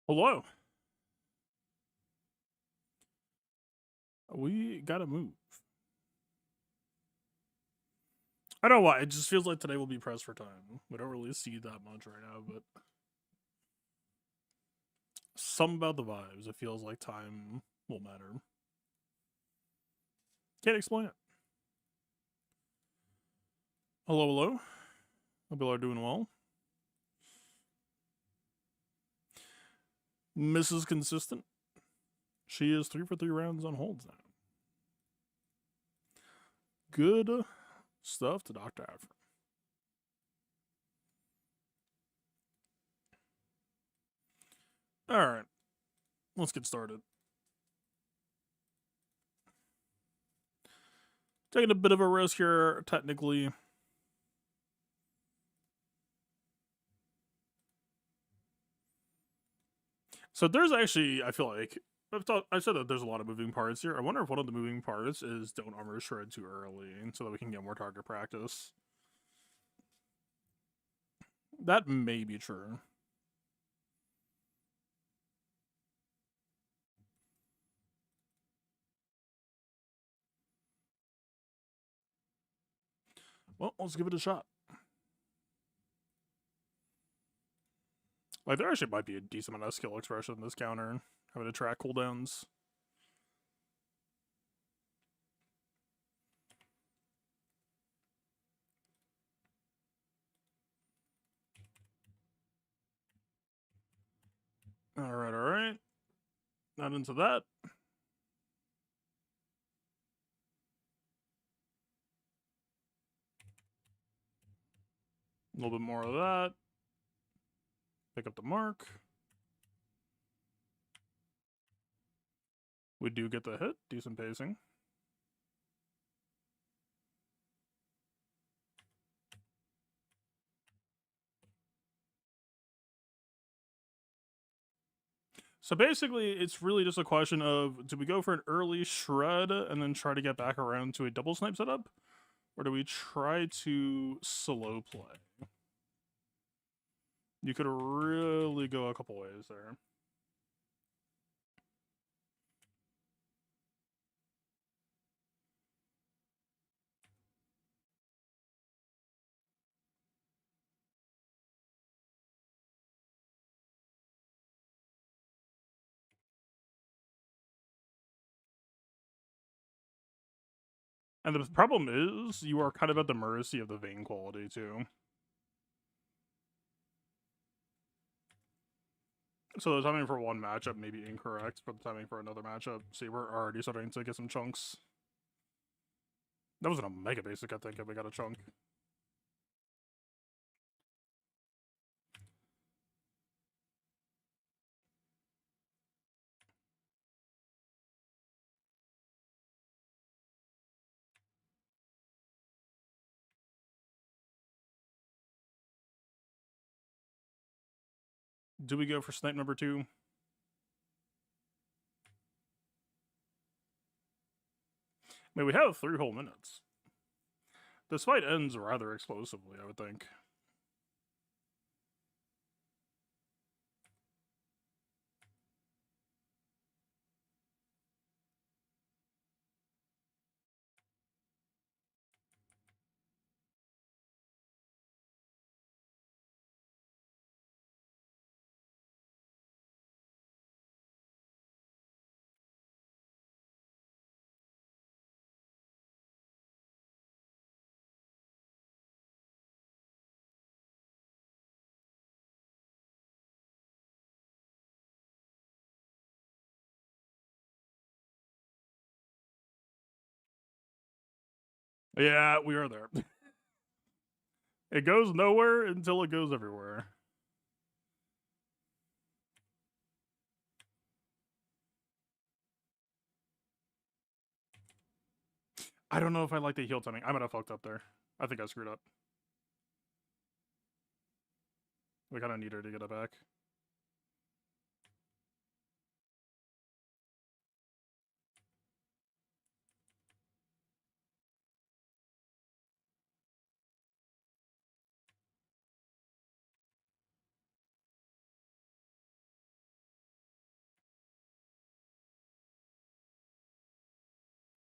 Hello. We gotta move. I don't know why. It just feels like today will be pressed for time. We don't really see that much right now, but something about the vibes. It feels like time will matter. Can't explain it. Hello, hello. Hope you are doing well. Mrs. Consistent. She is 3 for 3 rounds on holds now. Good stuff to Dr. Afra. Alright. Let's get started. Taking a bit of a risk here, technically. So there's actually, I feel like, I said that there's a lot of moving parts here. I wonder if one of the moving parts is don't armor shred too early so that we can get more target practice. That may be true. Well, let's give it a shot. Like, there actually might be a decent amount of skill expression in this counter, having to track cooldowns. Alright, alright. Not into that. A little bit more of that. Pick up the mark. We do get the hit. Decent pacing. So basically, it's really just a question of, do we go for an early shred and then try to get back around to a double snipe setup? Or do we try to slow play? You could really go a couple ways there. And the problem is, you are kind of at the mercy of the vein quality, too. So the timing for one matchup may be incorrect, but the timing for another matchup, see, we're already starting to get some chunks. That wasn't a mega basic, I think, if we got a chunk. Do we go for snipe number 2? I mean, we have 3 whole minutes. This fight ends rather explosively, I would think. Yeah, we are there. It goes nowhere until it goes everywhere. I don't know if I like the heal timing. I might have fucked up there. I think I screwed up. We kind of need her to get it back.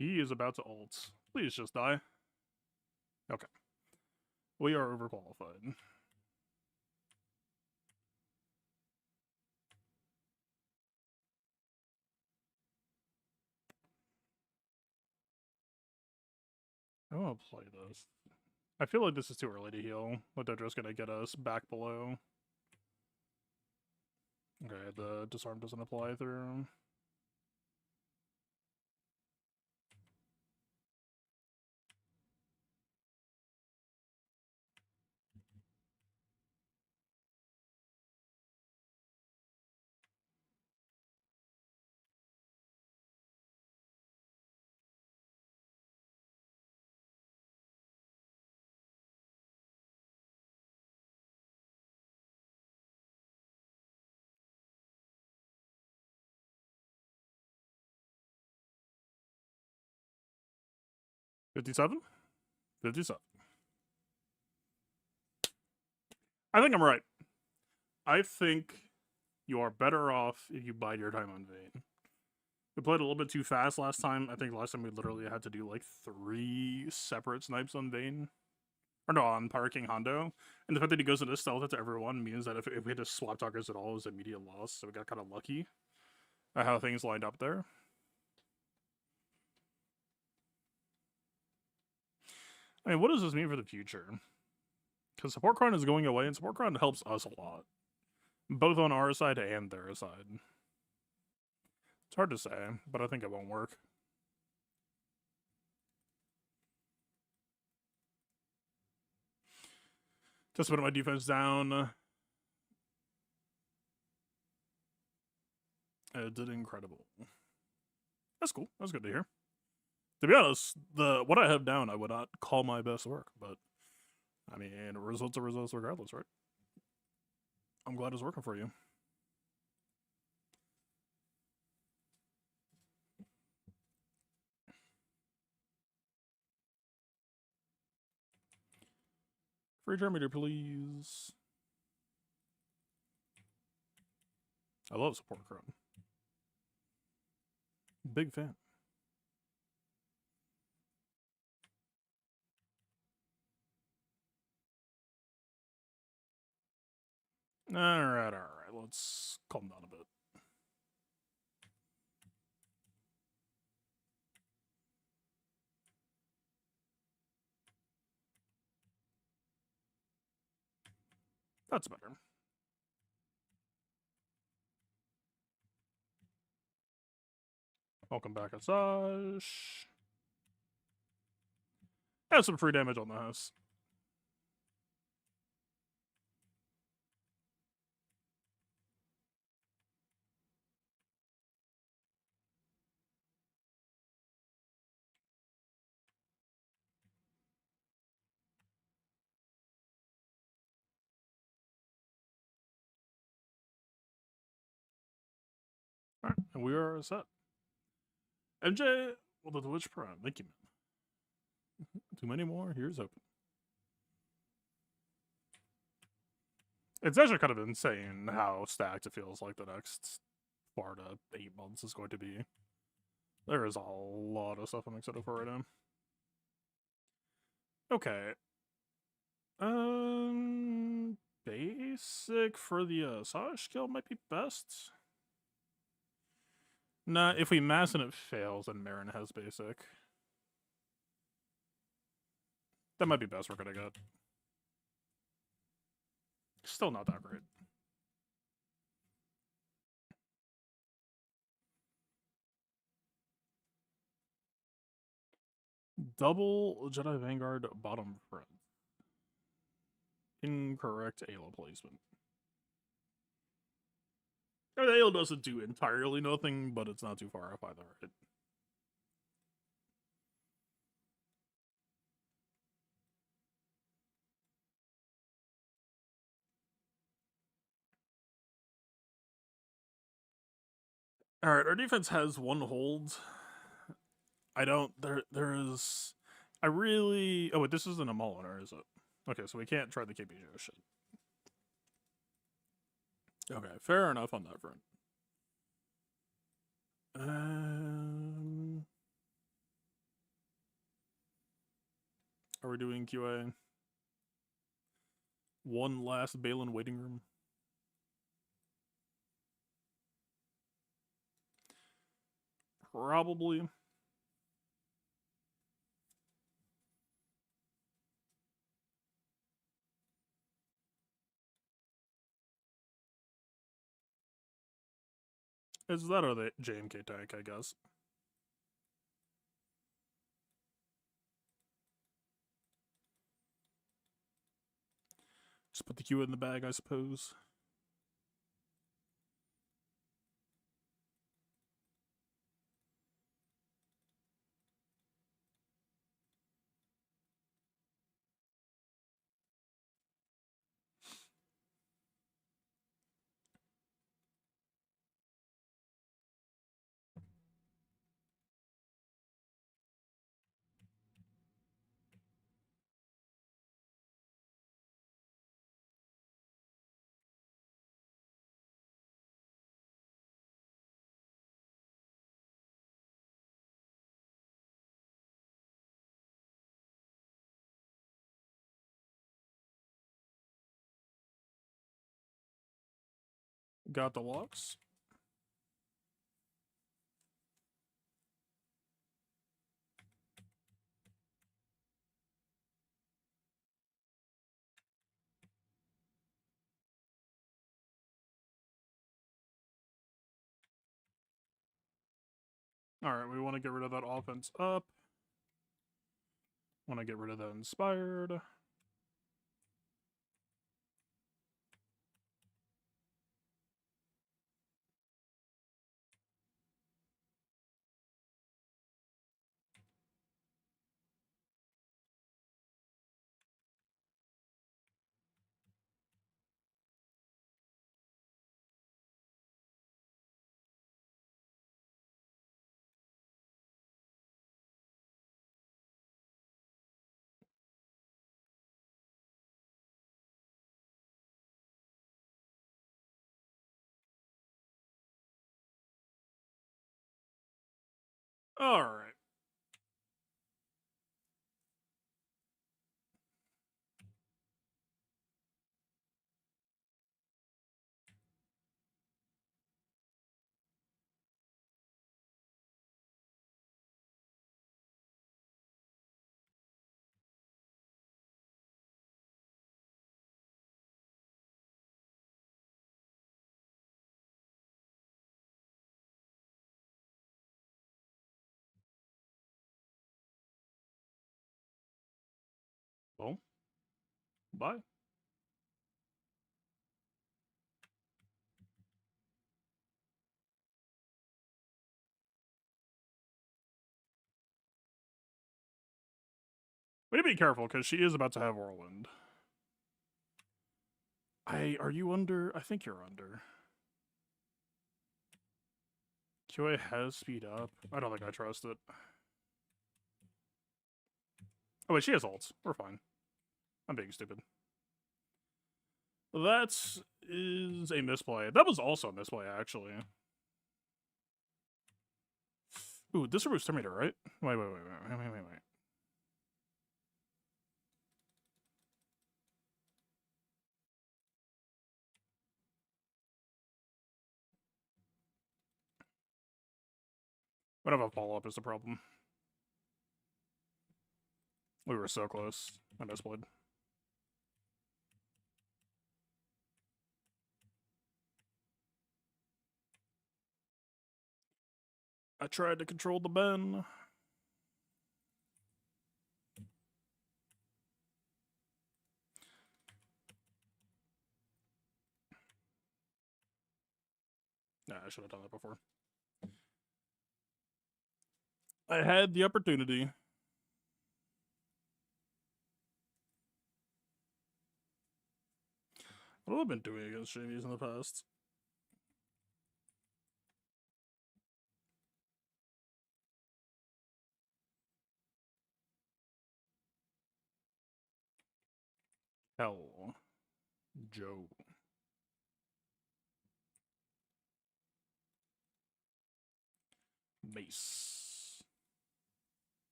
He is about to ult. Please just die. Okay. We are overqualified. I want to play this. I feel like this is too early to heal, but they're just gonna get us back below. Okay, the disarm doesn't apply through. $57? $57. I think I'm right. I think you are better off if you bide your time on Vayne. We played a little bit too fast last time. I think last time we literally had to do like 3 separate snipes on Vayne. Or no, on Power King Hondo. And the fact that he goes into stealth to everyone means that if we had to swap talkers at all, it was immediate loss. So we got kind of lucky at how things lined up there. I mean, what does this mean for the future? Because support crown is going away, and support crown helps us a lot. Both on our side and their side. It's hard to say, but I think it won't work. Just put my defense down. It did incredible. That's cool. That's good to hear. To be honest, what I have down, I would not call my best work, but I mean, results are results regardless, right? I'm glad it's working for you. Free turn meter, please. I love support crown. Big fan. Alright. Let's calm down a bit. That's better. Welcome back, Asajj. Have some free damage on the house. Alright, and we are set. MJ, well, the Twitch Prime. Thank you, man. Too many more? Here's open. It's actually kind of insane how stacked it feels like the next 4 to 8 months is going to be. There is a lot of stuff I'm excited for right now. Okay. Basic for the Asajj skill might be best. Nah, if we mass and it fails, then Marin has basic. That might be best we're gonna get. Still not that great. Double Jedi Vanguard bottom front. Incorrect Ayla placement. I mean, Ayla doesn't do entirely nothing, but it's not too far off either, right? Alright, our defense has 1 hold. I don't... There is... I really... Oh, wait, this isn't a Molinar, is it? Okay, so we can't try the KPJ shit. Okay, fair enough on that front. before doing QA? One last Balin waiting room. Probably. Is that or the JMK tank, I guess. Just put the Q in the bag, I suppose. Got the locks. Alright, we want to get rid of that offense up. Want to get rid of that inspired. Alright. Well, bye. We need to be careful, because she is about to have Whirlwind. Are you under? I think you're under. QA has speed up. I don't think I trust it. Oh wait, she has ults. We're fine. I'm being stupid. That is a misplay. That was also a misplay, actually. Ooh, this removes Terminator, right? Wait. Whatever follow-up is the problem. We were so close. I misplayed. I tried to control the Ben. Nah, I should have done that before. I had the opportunity. What have I been doing against Shanies in the past? Hell. Joe. Mace.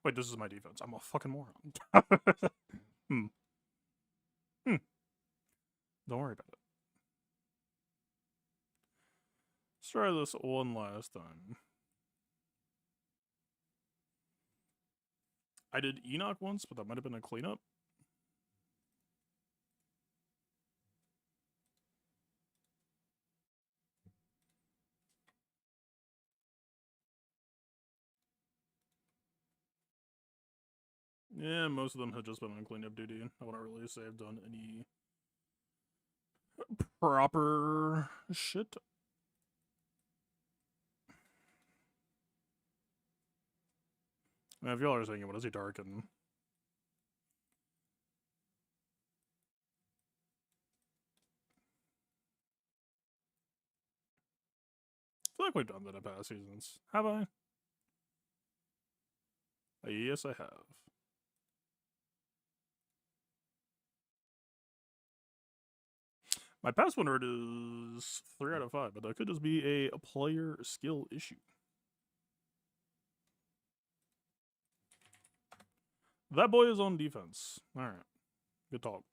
Wait, this is my defense. I'm a fucking moron. Hmm. Don't worry about it. Let's try this one last time. I did Enoch once, but that might have been a cleanup. Yeah, most of them have just been on cleanup duty. I wouldn't really say I've done any proper shit. Now, if y'all are thinking, what is he darken? I feel like we've done that in past seasons. Have I? Yes, I have. My pass win rate is 3 out of 5, but that could just be a player skill issue. That boy is on defense. Alright. Good talk.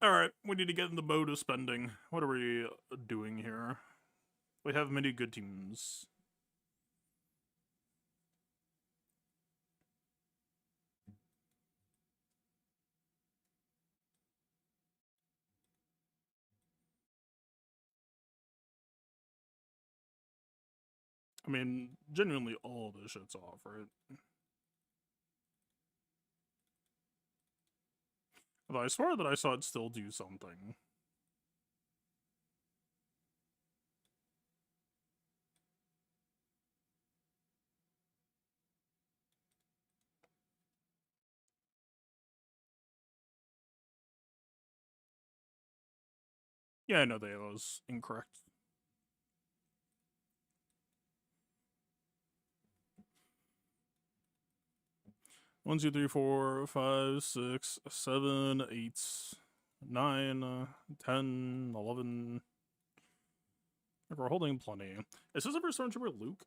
Alright, we need to get in the mode of spending. What are we doing here? We have many good teams. I mean, genuinely all this shit's off, right? Although I swear that I saw it still do something. Yeah, I know that was incorrect. One, two, three, four, 5, 6, 7, 8, 9, 10, 11. We're holding plenty. Is this ever Stormtrooper Luke?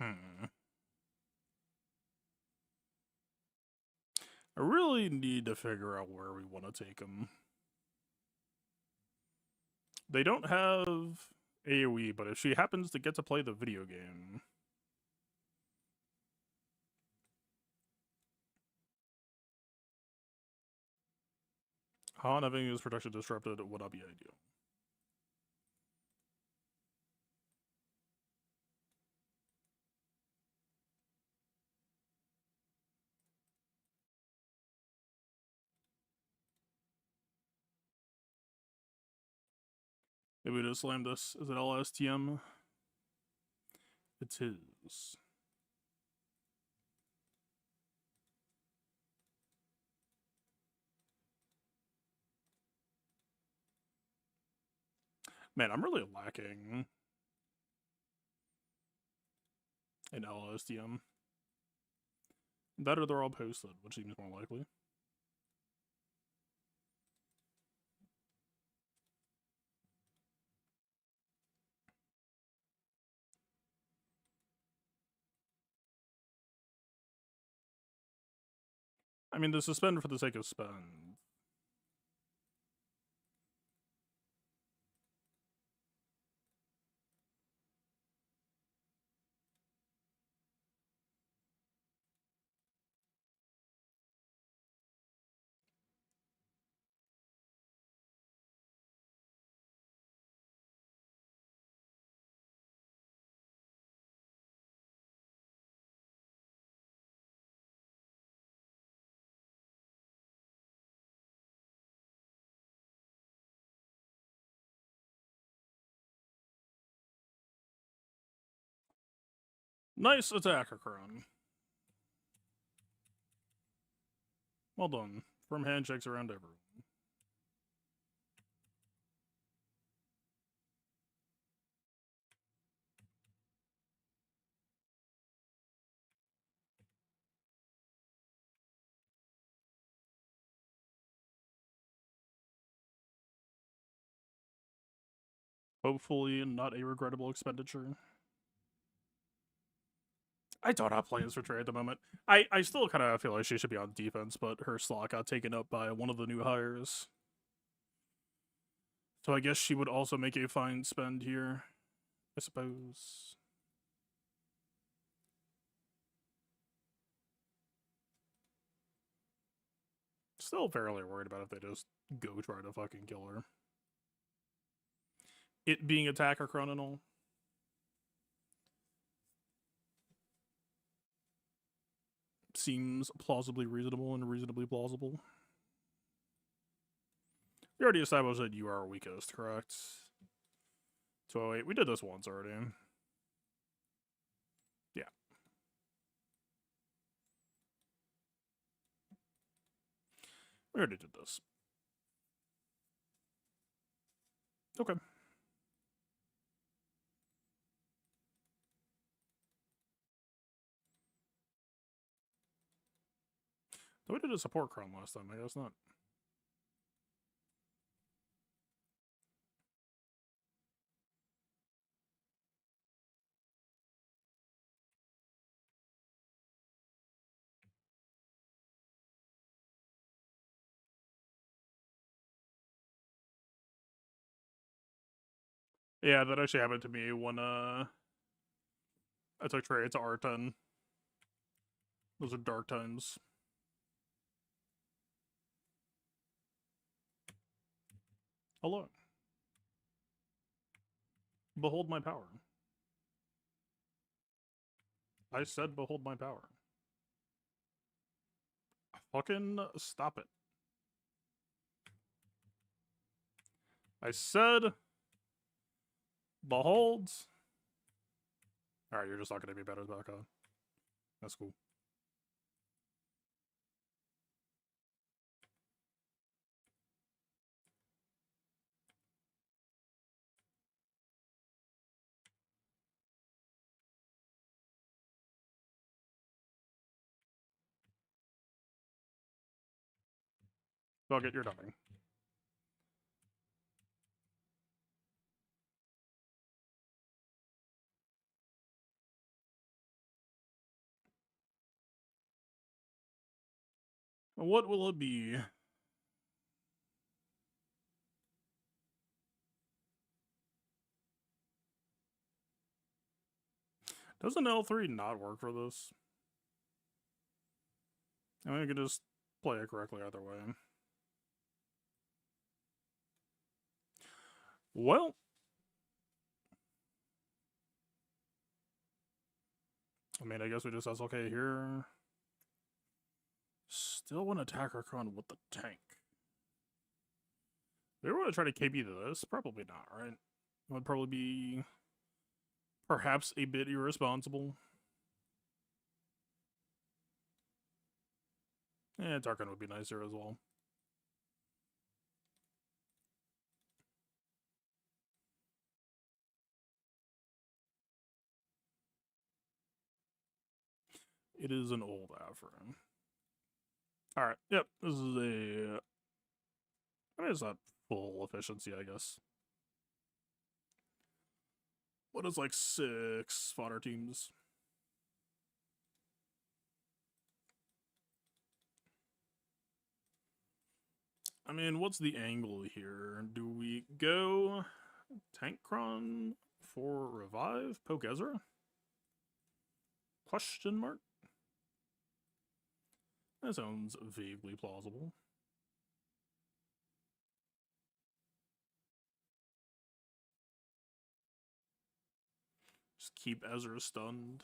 I really need to figure out where we want to take him. They don't have AoE, but if she happens to get to play the video game... Han having his protection disrupted would not be ideal. Maybe we just slam this. Is it LSTM? It is. Man, I'm really lacking in LSTM. That or they're all posted, which seems more likely. I mean, the suspend for the sake of spend. Nice attacker, Kron. Well done. Firm handshakes around everyone. Hopefully not a regrettable expenditure. I don't have plans for Trey at the moment. I still kind of feel like she should be on defense, but her slot got taken up by one of the new hires. So I guess she would also make a fine spend here, I suppose. Still fairly worried about if they just go try to fucking kill her. It being attacker chrononal. Seems plausibly reasonable and reasonably plausible. We already established that you are weakest, correct? 208. We did this once already. Yeah. We already did this. Okay. Though we did a support cron last time, I guess not. Yeah, that actually happened to me when I took Trey to R10. Those are dark times. Hello. Behold my power. I said behold my power. Fucking stop it. I said behold. Alright, you're just not gonna be better back on. That's cool. Fuck it, you're dying. What will it be? Doesn't L3 not work for this? I mean, I could just play it correctly either way. Well. I mean, I guess we just SLK here. Still an attacker cron with the tank. Do we want to try to KB this? Probably not, right? It would probably be perhaps a bit irresponsible. Yeah, Tarkin would be nicer as well. It is an old Afrin. Alright, yep, this is a... I mean, it's not full efficiency, I guess. What is like 6 fodder teams? I mean, what's the angle here? Do we go Tank Cron for revive? Poke Ezra? Question mark? That sounds vaguely plausible. Just keep Ezra stunned.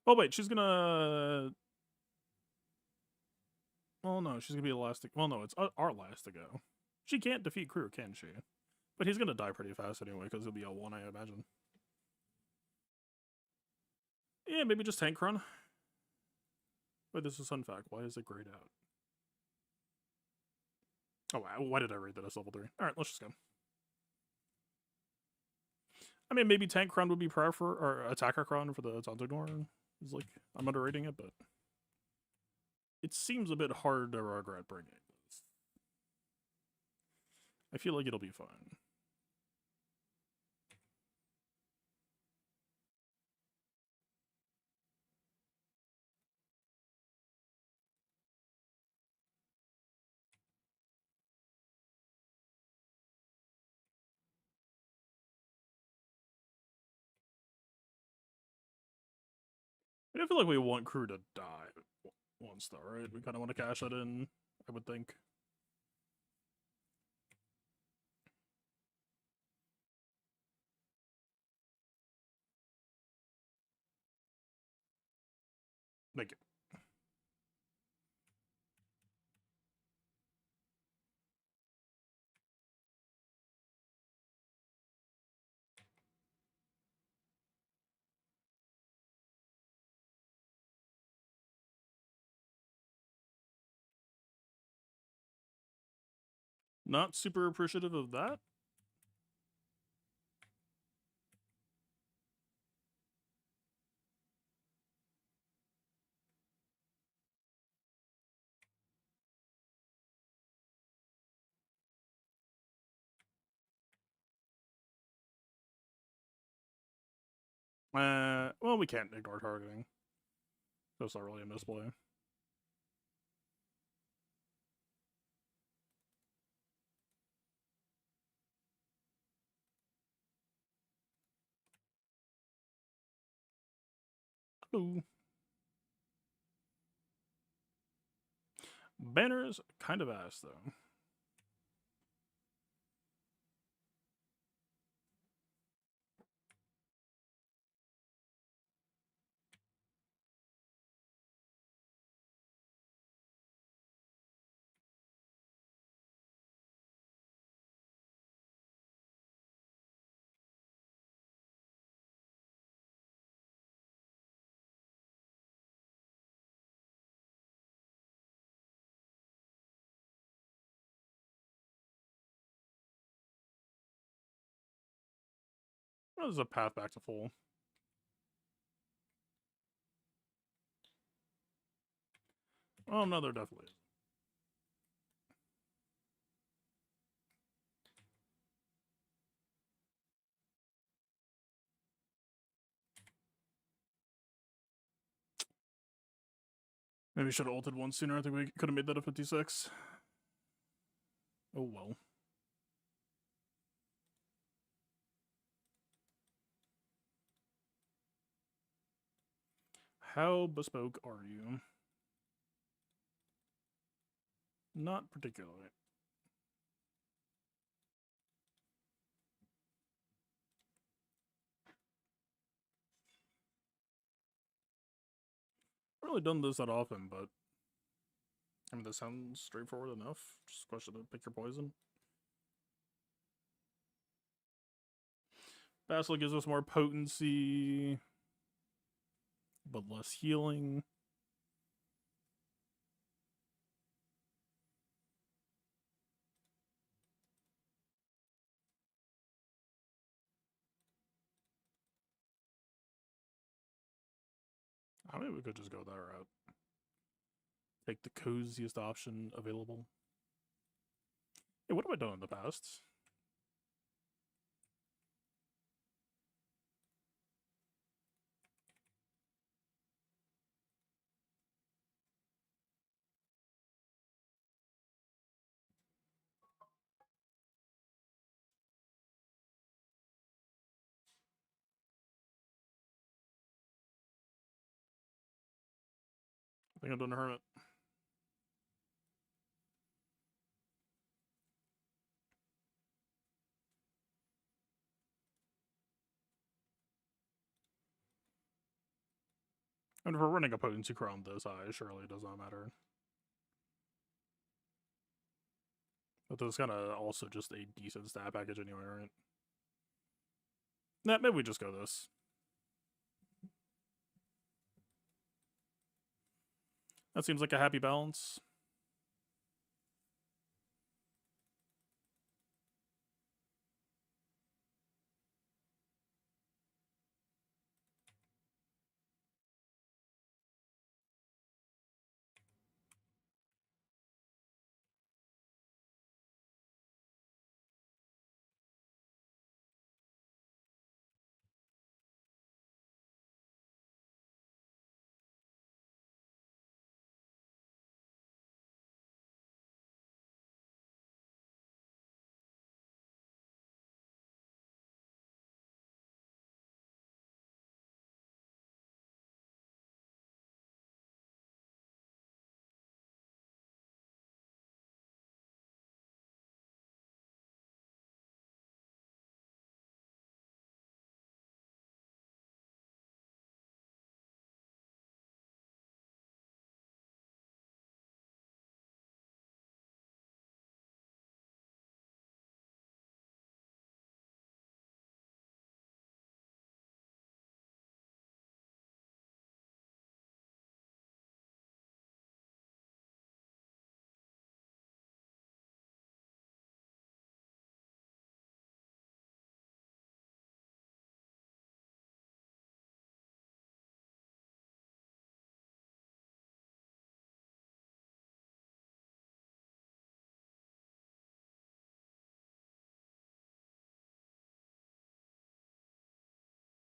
Oh wait, she's gonna... Well, no, she's gonna be elastic. Well, no, it's our last to go. She can't defeat Crew, can she? But he's gonna die pretty fast anyway, because he'll be L1, I imagine. Yeah, maybe just Tank Run. Wait, this is fun fact. Why is it grayed out? Oh, wow. Why did I read that as level 3? Alright, let's just go. I mean, maybe Tank Cron would be or Attacker Cron for the Tonto Door. It's like, I'm underrating it, but it seems a bit hard to regret bringing this. I feel like it'll be fine. I feel like we want crew to die once, though, right? We kind of want to cash that in, I would think. Thank you. Not super appreciative of that. Well, we can't ignore targeting. That's not really a misplay. Hello. Banners, kind of ass, though. Well, there's a path back to full. Oh, no, there definitely is. Maybe should have ulted one sooner. I think we could have made that a 56. Oh, well. How bespoke are you? Not particularly. I've really done this that often, but I mean, this sounds straightforward enough. Just a question to pick your poison. Basilisk gives us more potency, but less healing. I mean, we could just go that route. Take the coziest option available. Hey, what have I done in the past? I think I've done a hermit. And if we're running a potency crown this high, surely it does not matter. But this is kind of also just a decent stat package anyway, right? Nah, maybe we just go this. That seems like a happy balance.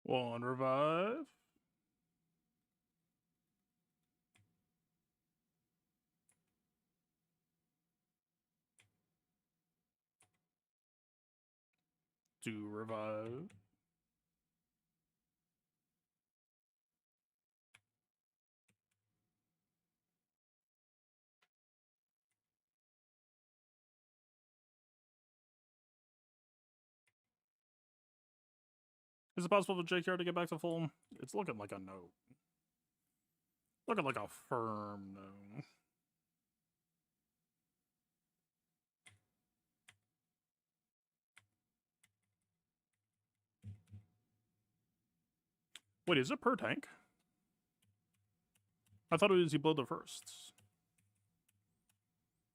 1 revive. Two revive. Is it possible for JKR to get back to full? It's looking like a no. Looking like a firm no. Wait, is it per tank? I thought it was you blow the firsts.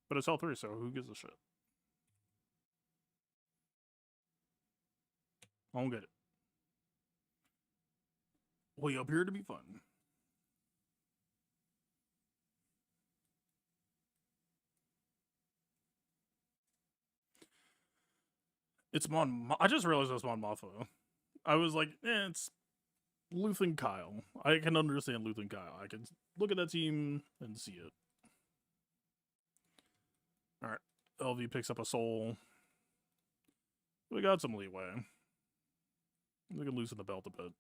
But it's L3, so who gives a shit? I don't get it. We appear to be fun. It's Mon. I just realized it's Mon Mothma. I was like, it's Luth and Kyle. I can understand Luth and Kyle. I can look at that team and see it. Alright. LV picks up a soul. We got some leeway. We can loosen the belt a bit.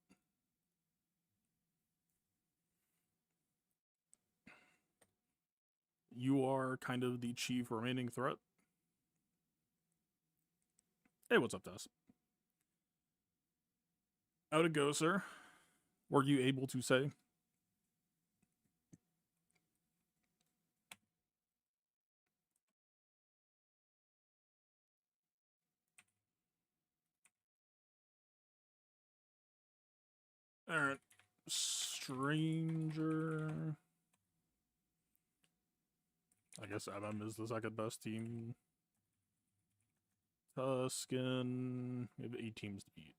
You are kind of the chief remaining threat. Hey, what's up, Tess? How'd it go, sir? Were you able to say? Alright. Stranger. I guess MM is the second best team. Tuscan. We have 8 teams to beat.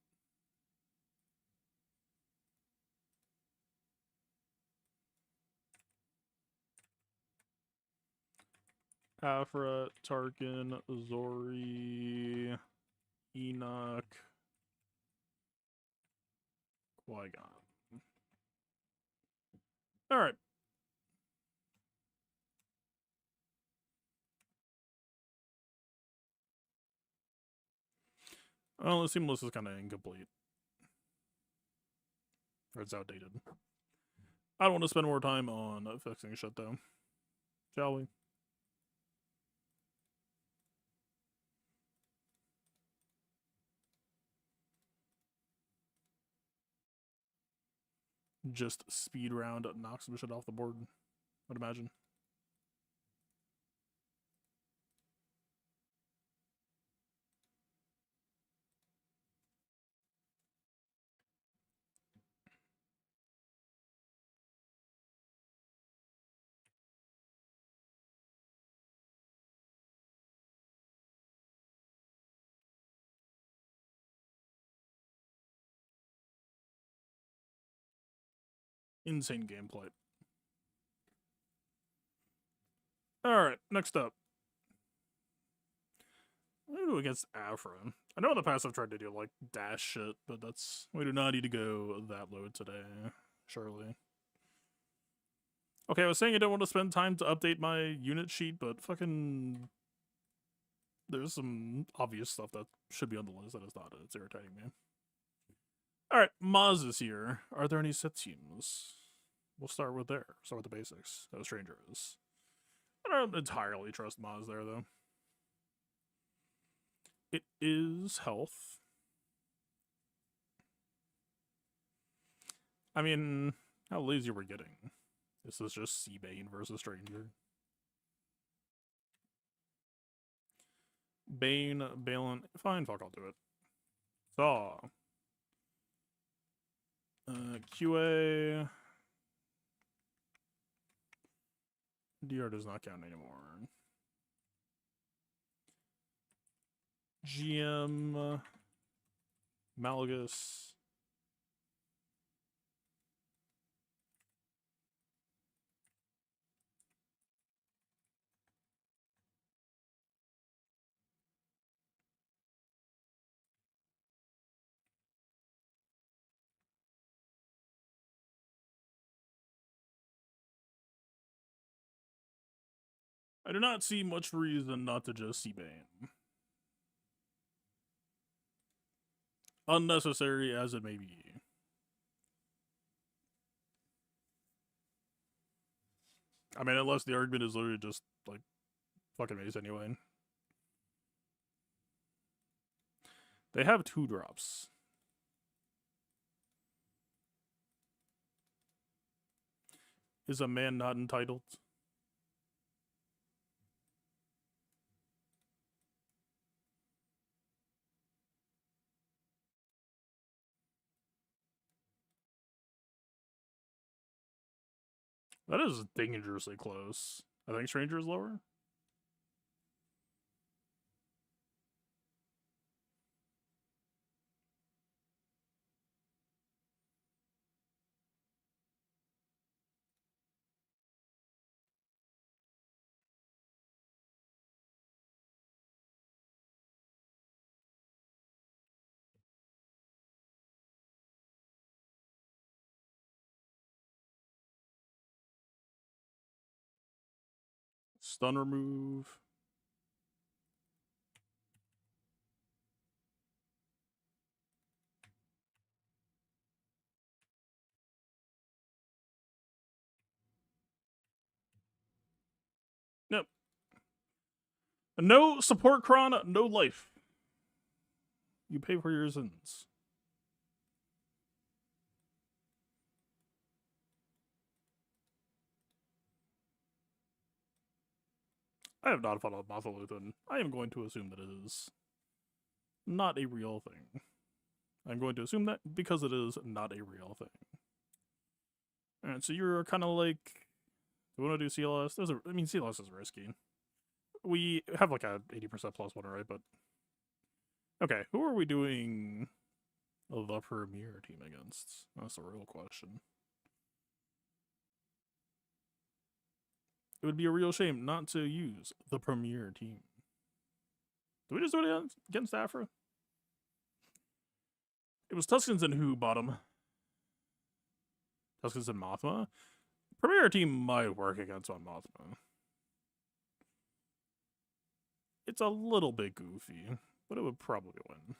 Afra, Tarkin, Zori, Enoch, Qui-Gon. Alright. Well, the team list is kind of incomplete. Or it's outdated. I don't want to spend more time on fixing shit, though. Shall we? Just speed round, knock some shit off the board, I'd imagine. Insane gameplay. Alright, next up. What do we do against Afra? I know in the past I've tried to do like dash shit, but that's we do not need to go that low today, surely. Okay, I was saying I don't want to spend time to update my unit sheet, but fucking there's some obvious stuff that should be on the list that is not. It's irritating me. Alright, Maz is here. Are there any set teams? We'll start with there. Start with the basics. No strangers. I don't entirely trust Maz there, though. It is health. I mean, how lazy we're getting. This is just Seabane versus Stranger. Bane, Balin. Fine, fuck, I'll do it. Thaw. QA. DR does not count anymore. GM. Malgus. I do not see much reason not to just see Bane. Unnecessary as it may be. I mean, unless the argument is literally just, like, fucking Mace anyway. They have 2 drops. Is a man not entitled? That is dangerously close. I think Stranger is lower. Stun remove. Nope. No support cron, no life. You pay for your sins. I have not fought a Mathaluthan. I am going to assume that it is not a real thing. I'm going to assume that because it is not a real thing. Alright, so you're kind of like, do we want to do CLS? CLS is risky. We have like a 80% plus one, right? But okay, who are we doing the premier team against? That's the real question. It would be a real shame not to use the premier team. Do we just do it against Afra? It was Tuskens and who bottom? Tuskens and Mothma? Premier team might work against on Mothma. It's a little bit goofy, but it would probably win.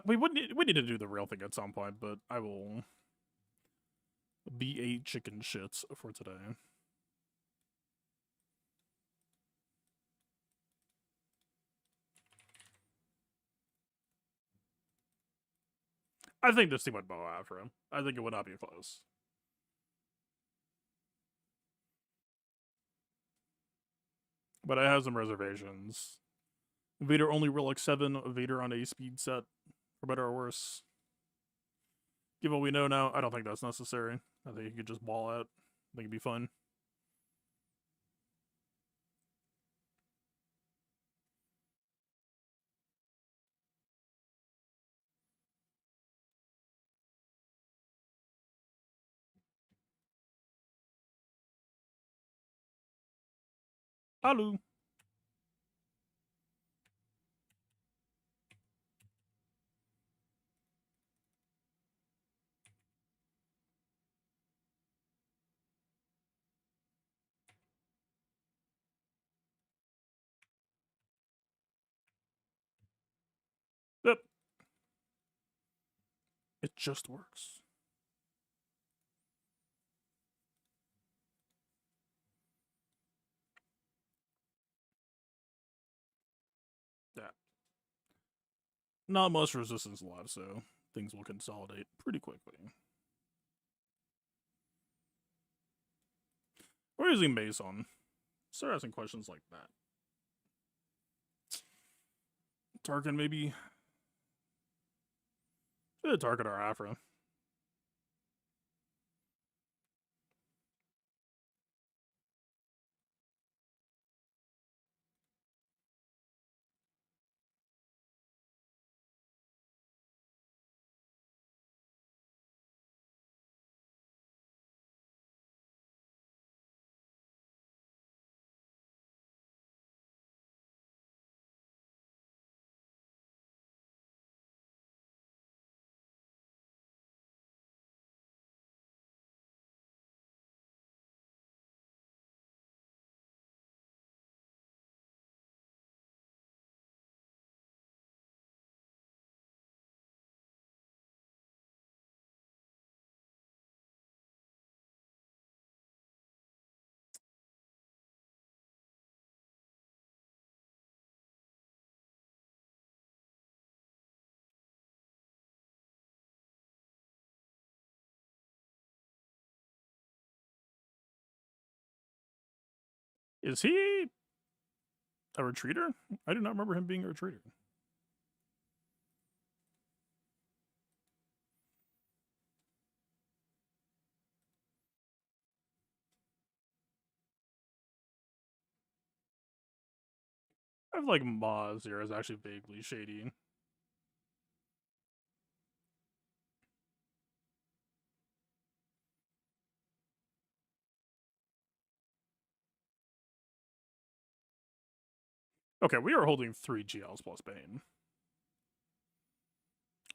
We need to do the real thing at some point, but I will be a chicken shit for today. I think this team would bow after him. I think it would not be close. But I have some reservations. Vader only relic 7, Vader on a speed set, for better or worse. Given what we know now, I don't think that's necessary. I think he could just ball out. I think it'd be fun. Hello. Yep. It just works. Yeah. Not much resistance left, so things will consolidate pretty quickly. We're using Mace on. Start asking questions like that. Tarkin, maybe. Should target our Afra. Is he a retreater? I do not remember him being a retreater. I feel like Maz here is actually vaguely shady. Okay, we are holding 3 GLs plus Bane.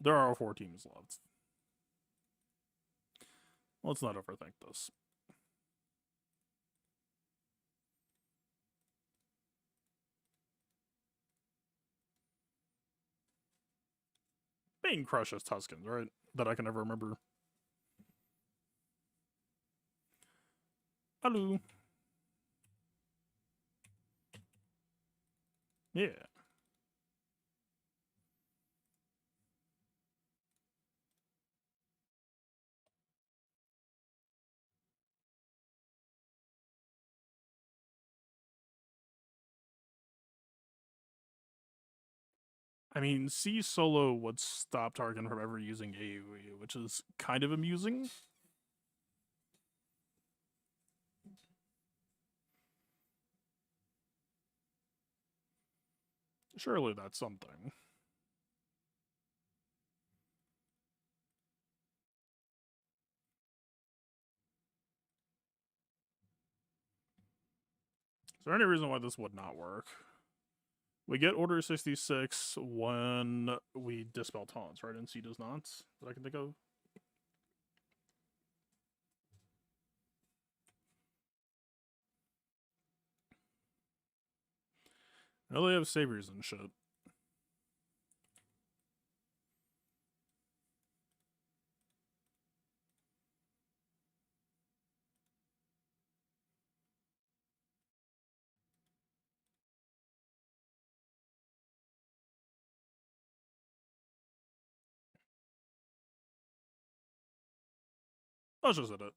There are 4 teams left. Let's not overthink this. Bane crushes Tuskens, right? That I can never remember. Hello. Yeah. I mean, C solo would stop Tarkin from ever using AoE, which is kind of amusing. Surely that's something. Is there any reason why this would not work? We get Order 66 when we dispel taunts, right? And C does not, that I can think of. I know they have saviors and shit. Let's just hit it.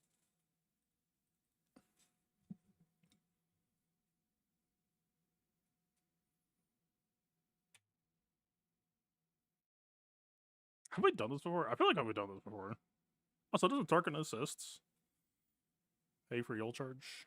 Have we done this before? I feel like I've done this before. Also, doesn't Tarkin assists pay for Yule charge?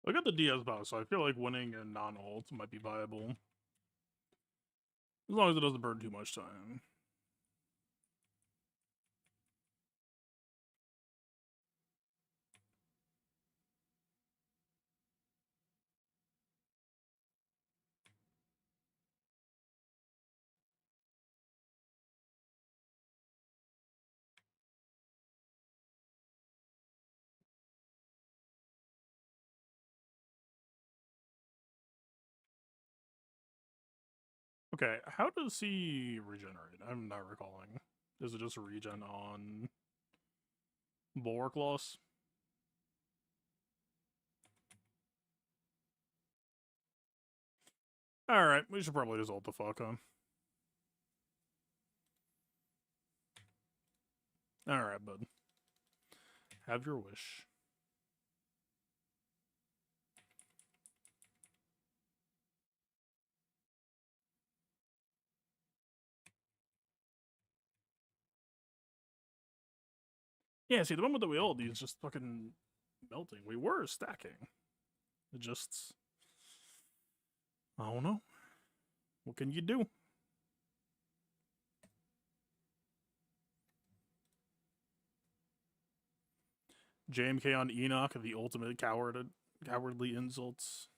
I got the DS boss, so I feel like winning and non-ult might be viable. As long as it doesn't burn too much time. Okay, how does he regenerate? I'm not recalling. Is it just a regen on Bulwark loss? Alright, we should probably just ult the fuck, huh? Alright, bud. Have your wish. Yeah, see, the moment that we ult, he's just fucking melting. We were stacking. It just... I don't know. What can you do? JMK on Enoch, the ultimate cowardly insults.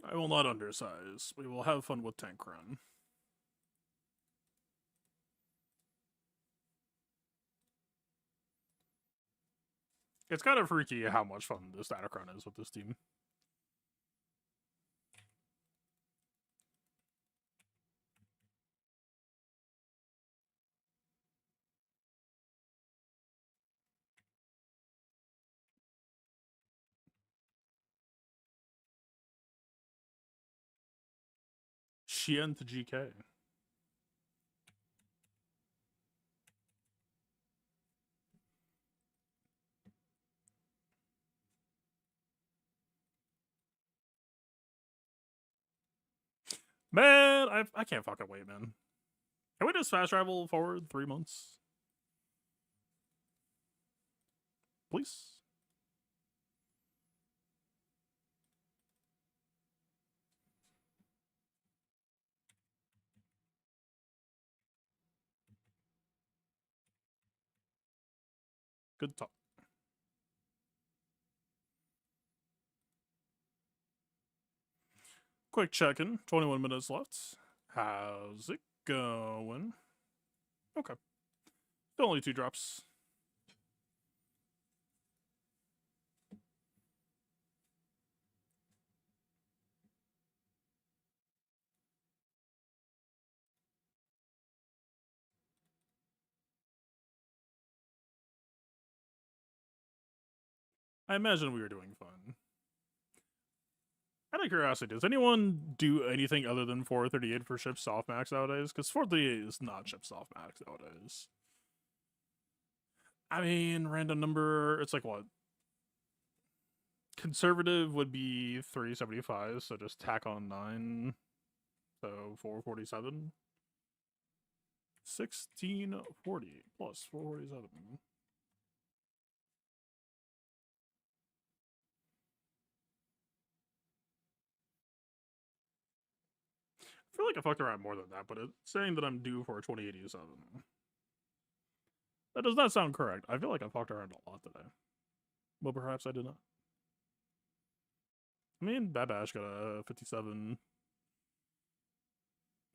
I will not undersize. We will have fun with Tank Run. It's kind of freaky how much fun the static run is with this team. Shien to GK. Man, I can't fucking wait, man. Can we just fast travel forward 3 months? Please? Good talk. Quick check-in. 21 minutes left. How's it going? Okay. Still only 2 drops. I imagine we were doing fun. Out of curiosity, does anyone do anything other than 438 for ship softmax nowadays? Because 438 is not ship softmax nowadays. I mean, random number, it's like what? Conservative would be 375, so just tack on 9. So 447. 1640 plus 447. I feel like I fucked around more than that, but it's saying that I'm due for a 2087. That does not sound correct. I feel like I fucked around a lot today. Well, perhaps I did not. I mean, Bad Bash got a 57.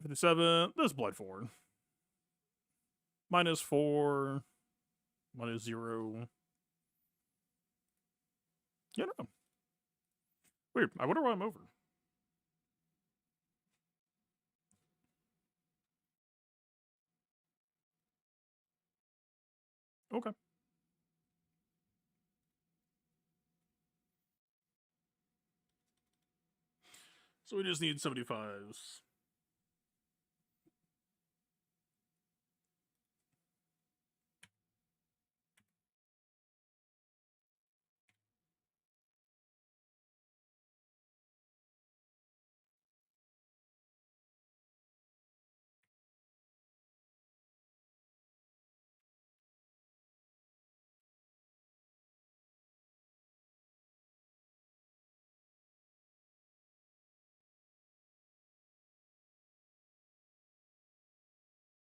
57. This is Blood 4. -4. -0. Yeah, no. Weird. I wonder why I'm over. Okay. So we just need 75s.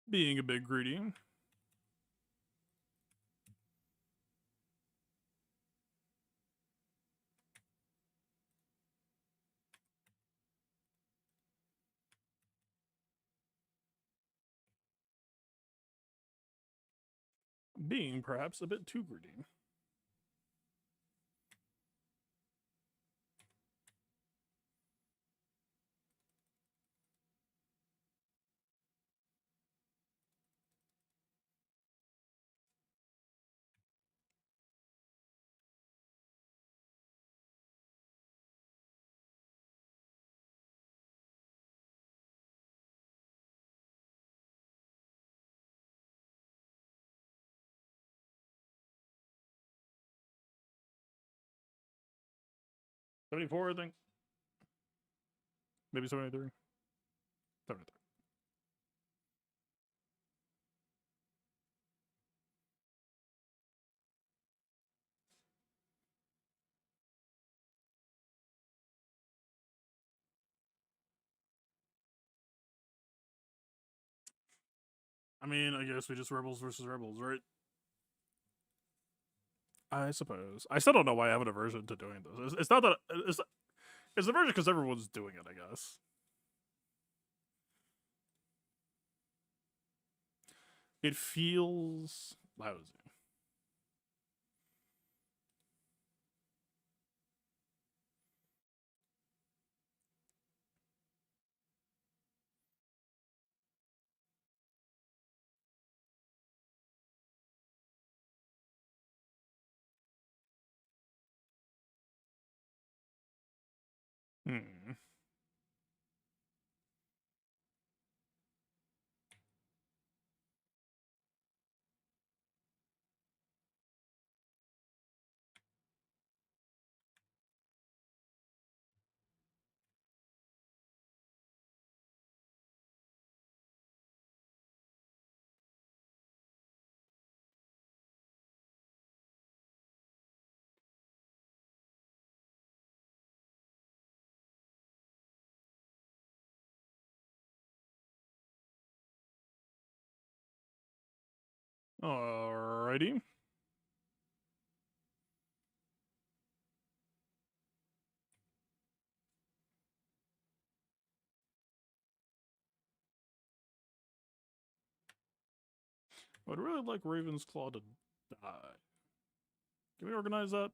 Being a bit greedy. Being perhaps a bit too greedy. '74, I think. Maybe '73. '73. I mean, I guess we just rebels versus rebels, right? I suppose. I still don't know why I have an aversion to doing this. It's not that it's aversion because everyone's doing it, I guess. It feels lousy. Hmm. Alrighty. I'd really like Raven's Claw to die. Can we organize that?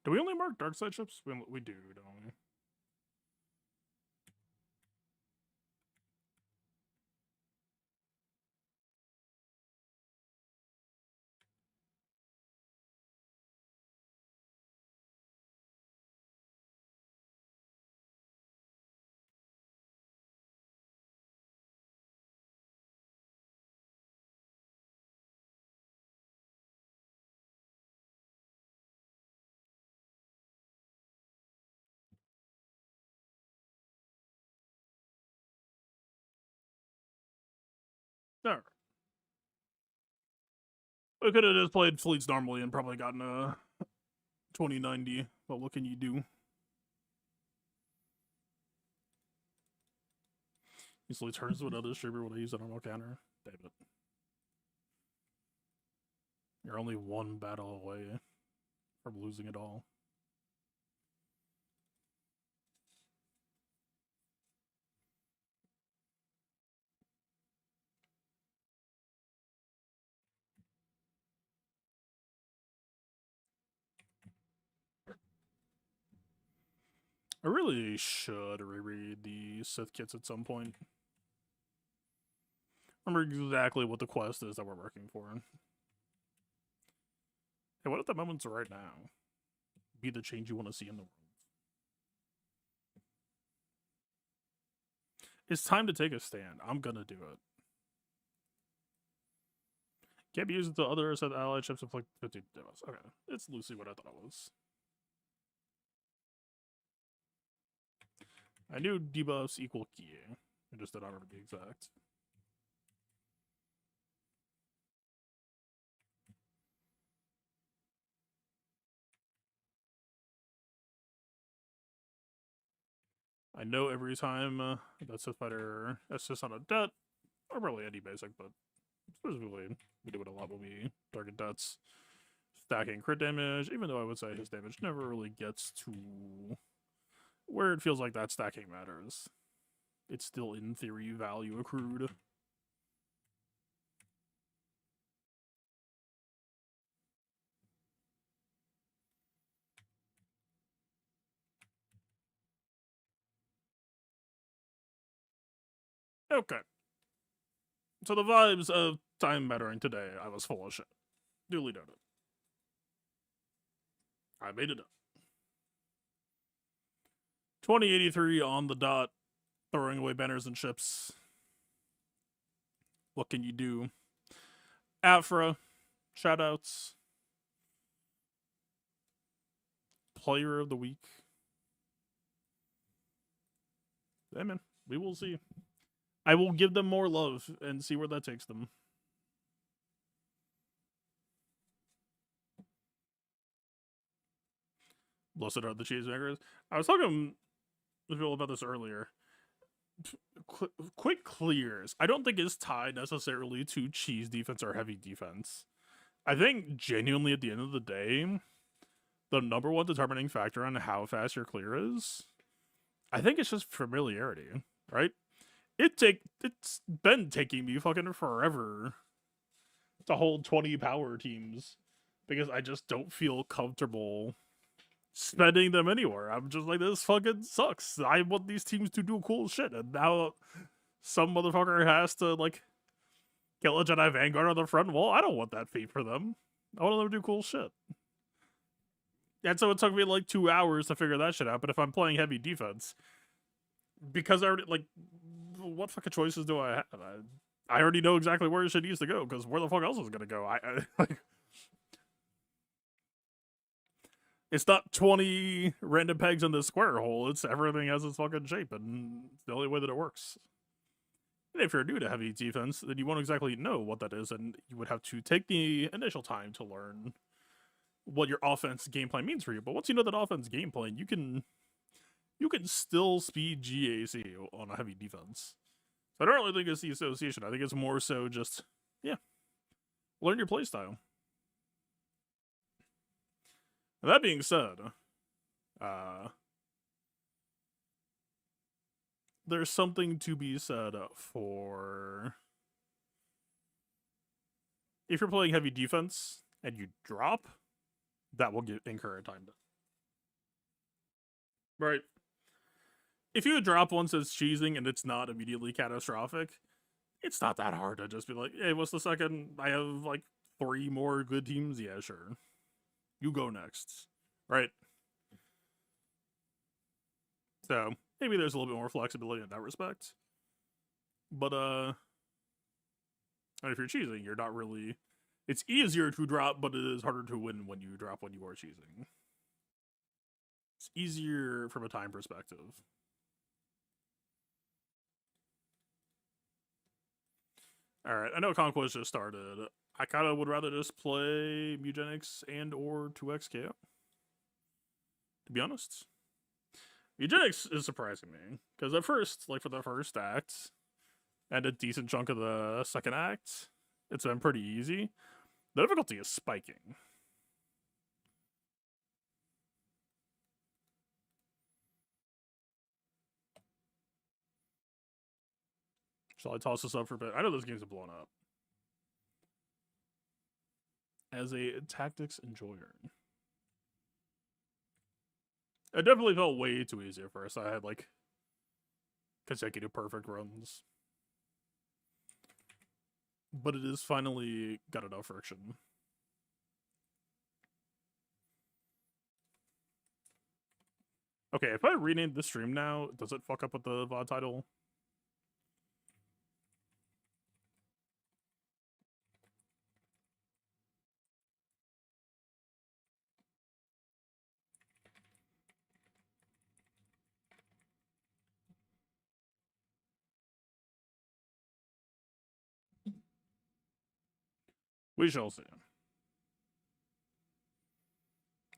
Do we only mark dark side ships? We do, don't we? Alright. We could have just played fleets normally and probably gotten a 2090, but what can you do? Easily turns to another distributor when I use it on a counter. Damn it. You're only one battle away from losing it all. I really should reread the Sith kits at some point. Remember exactly what the quest is that we're working for. Hey, what if the moment's right now? Be the change you want to see in the world. It's time to take a stand. I'm gonna do it. Can't be used until other Sith allied ships inflict 50 debuffs. Okay, it's loosely what I thought it was. I knew debuffs equal key. I just did not remember the exact. I know every time that Sith fighter assists on a det, or probably any basic, but specifically we do it a lot when we target dets, stacking crit damage, even though I would say his damage never really gets to where it feels like that stacking matters. It's still, in theory, value accrued. Okay. So the vibes of time mattering today, I was full of shit. Duly noted. I made it up. 2083 on the dot, throwing away banners and ships. What can you do? Afra, shoutouts. Player of the week. Hey, man. We will see. I will give them more love and see where that takes them. Blessed are the cheesemakers. I was talking to people about this earlier. Quick clears, I don't think it's tied necessarily to cheese defense or heavy defense. I think genuinely at the end of the day, the number one determining factor on how fast your clear is, I think it's just familiarity, right? It's been taking me fucking forever to hold 20 power teams because I just don't feel comfortable spending them anywhere. I'm just like, this fucking sucks. I want these teams to do cool shit, and now some motherfucker has to like kill a Jedi Vanguard on the front wall. I don't want that fate for them. I want them to do cool shit. And so it took me like 2 hours to figure that shit out. But if I'm playing heavy defense, because I already like, what fucking choices do I have? I already know exactly where shit needs to go. Because where the fuck else is gonna go? I like. It's not 20 random pegs in the square hole. It's everything has its fucking shape, and it's the only way that it works. And if you're new to heavy defense, then you won't exactly know what that is, and you would have to take the initial time to learn what your offense gameplay means for you. But once you know that offense gameplay, you can still speed GAC on a heavy defense. So I don't really think it's the association. I think it's more so just, yeah, learn your playstyle. That being said, there's something to be said for if you're playing heavy defense and you drop, that will incur a time. Right. If you drop once it's cheesing and it's not immediately catastrophic, it's not that hard to just be like, hey, what's the second? I have like 3 more good teams. Yeah, sure. You go next, right? So maybe there's a little bit more flexibility in that respect. But and if you're cheesing, you're not really. It's easier to drop, but it is harder to win when you drop when you are cheesing. It's easier from a time perspective. All right, I know Conquest just started. I kind of would rather just play Mugenics and or 2XKO. To be honest. Eugenics is surprising me, because at first, like for the first act, and a decent chunk of the second act, it's been pretty easy. The difficulty is spiking. Shall I toss this up for a bit? I know those games have blown up. As a tactics enjoyer, it definitely felt way too easy at first. I had like consecutive perfect runs. But it is finally got enough friction. Okay, if I rename the stream now, does it fuck up with the VOD title? We shall see.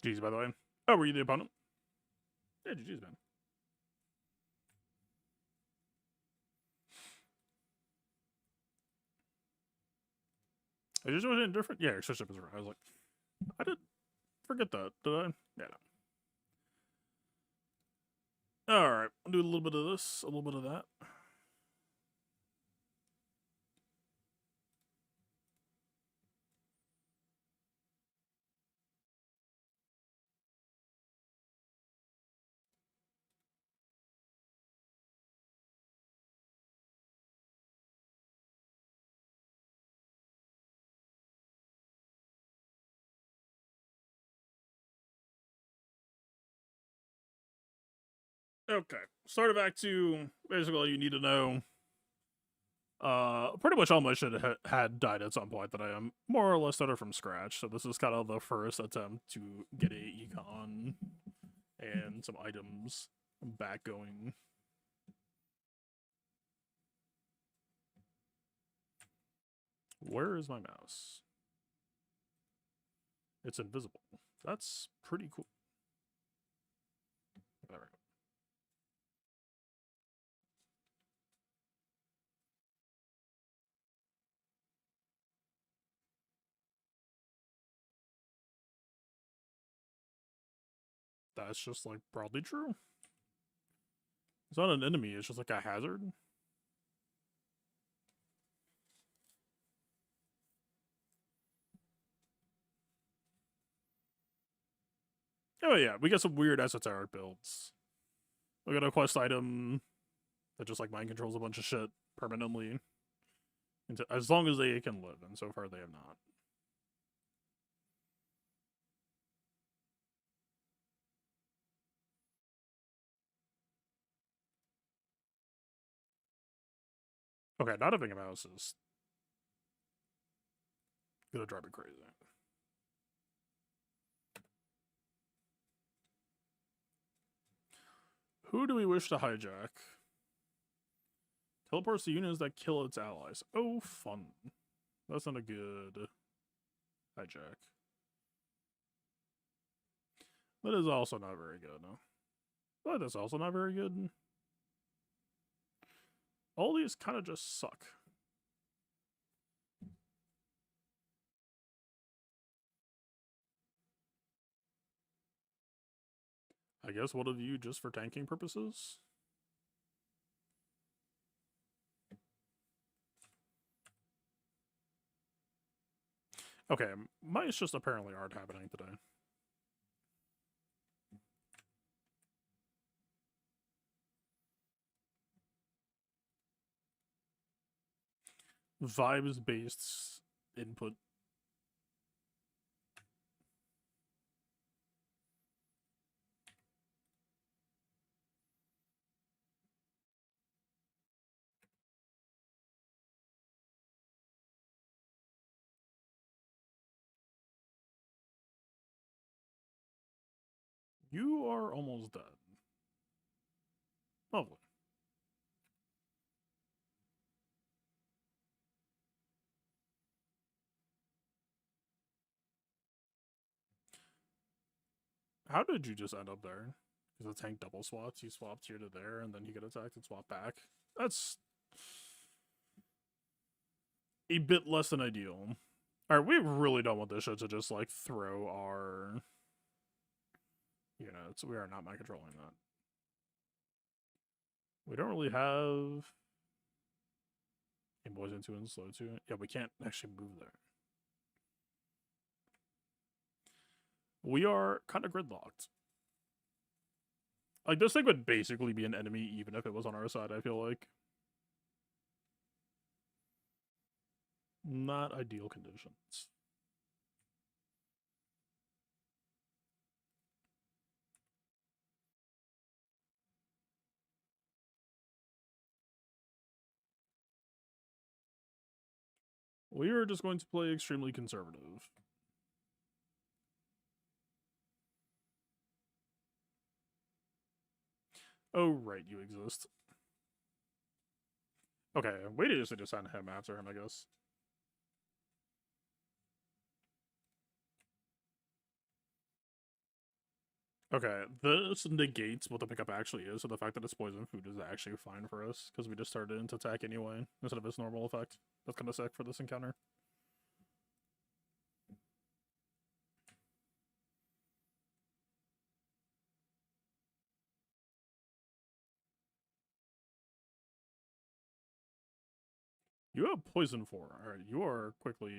GG's, by the way. Oh, were you the opponent? Yeah, GG's, man. I just wasn't different. Yeah, your switch-up is right. I was like, I did forget that, did I? Yeah, no. Alright, I'll do a little bit of this, a little bit of that. Okay, start back to basically all you need to know. Pretty much all my shit had died at some point that I am more or less started from scratch. So this is kind of the first attempt to get a econ and some items back going. Where is my mouse? It's invisible. That's pretty cool. There we go. That's just like broadly true. It's not an enemy, it's just like a hazard. Oh yeah, we got some weird esoteric builds. We got a quest item that just like mind controls a bunch of shit permanently. As long as they can live, and so far they have not. Okay, not having a mouse is gonna drive me crazy. Who do we wish to hijack? Teleports the units that kill its allies. Oh, fun. That's not a good hijack. That is also not very good, no. But that's also not very good. All these kind of just suck. I guess one of you just for tanking purposes? Okay, mice just apparently aren't happening today. Vibes-based input. You are almost dead. Lovely. How did you just end up there? Because the tank double swaps. You swapped here to there, and then you get attacked and swap back. That's a bit less than ideal. Alright, we really don't want this shit to just, like, throw our units. We are not mind controlling that. We don't really have a poison 2 and slow 2. Yeah, we can't actually move there. We are kind of gridlocked. Like, this thing would basically be an enemy even if it was on our side, I feel like. Not ideal conditions. We are just going to play extremely conservative. Oh, right, you exist. Okay, we just need to send him after him, I guess. Okay, this negates what the pickup actually is, so the fact that it's poison food is actually fine for us, because we just started into attack anyway, instead of its normal effect. That's kind of sick for this encounter. You have poison 4. Alright, you are quickly...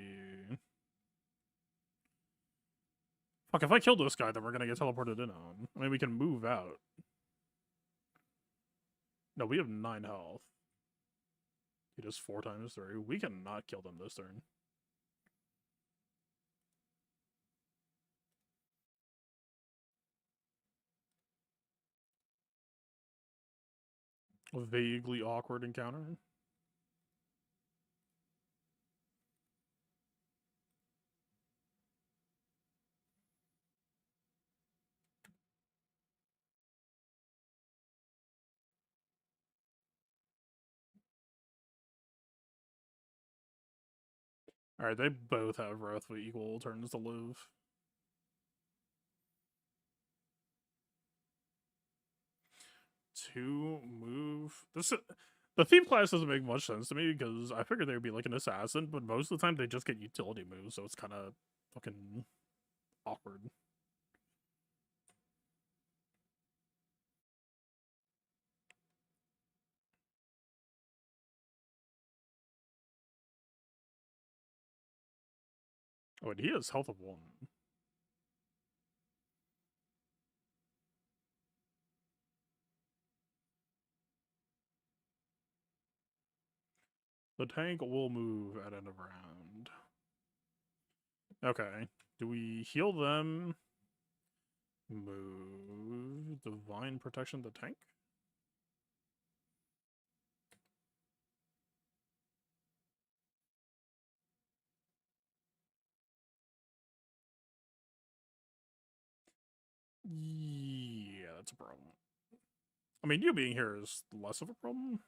Fuck, if I kill this guy, then we're gonna get teleported in on. I mean, we can move out. No, we have 9 health. He does 4 times 3. We cannot kill them this turn. A vaguely awkward encounter. Alright, they both have roughly equal turns to live. To move. The thief class doesn't make much sense to me because I figured they would be like an assassin, but most of the time they just get utility moves, so it's kind of fucking awkward. Oh, and he has health of 1. The tank will move at end of round. Okay. Do we heal them? Move divine protection the tank? Yeah, that's a problem. I mean, you being here is less of a problem.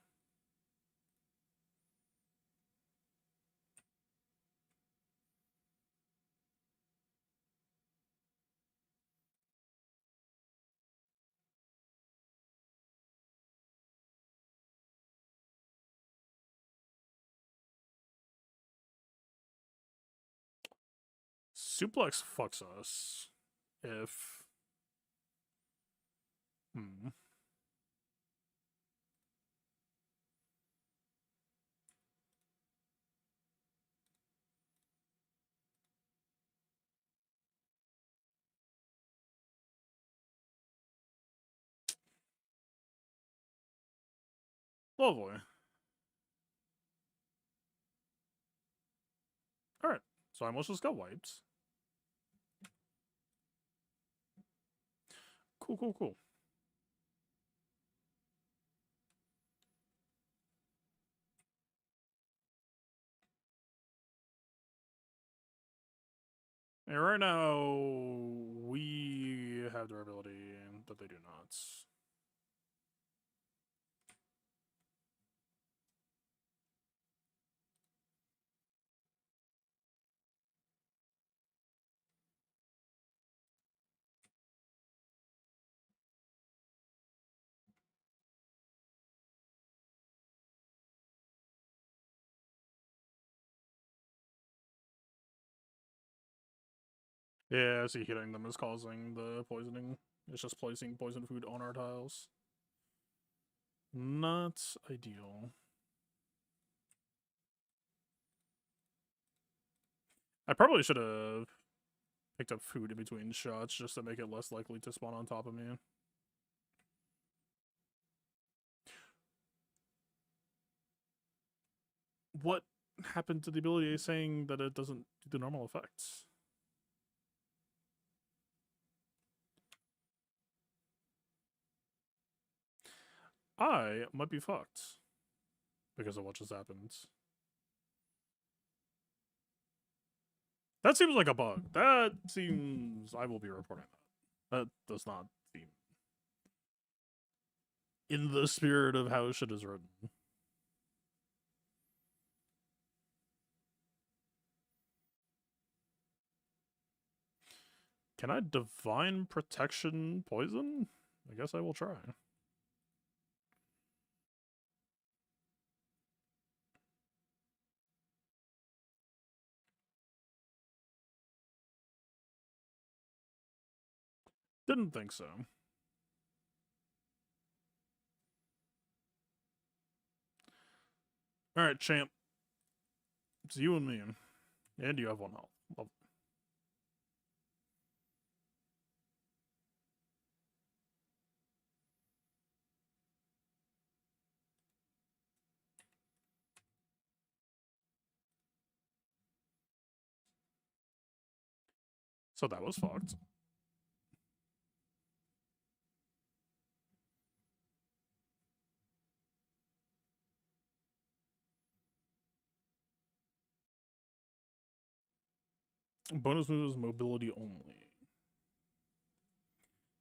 Suplex fucks us if... Lovely. Alright, so I almost just got wiped. Cool, cool, cool. And right now, we have durability that they do not. Yeah, I see hitting them is causing the poisoning. It's just placing poison food on our tiles. Not ideal. I probably should have picked up food in between shots just to make it less likely to spawn on top of me. What happened to the ability saying that it doesn't do the normal effects? I might be fucked because of what just happened. That seems like a bug. That seems... I will be reporting that. That does not seem in the spirit of how shit is written. Can I divine protection poison? I guess I will try. Didn't think so. Alright, champ. It's you and me. And you have 1 health. Love. So that was fucked. Bonus move is mobility only.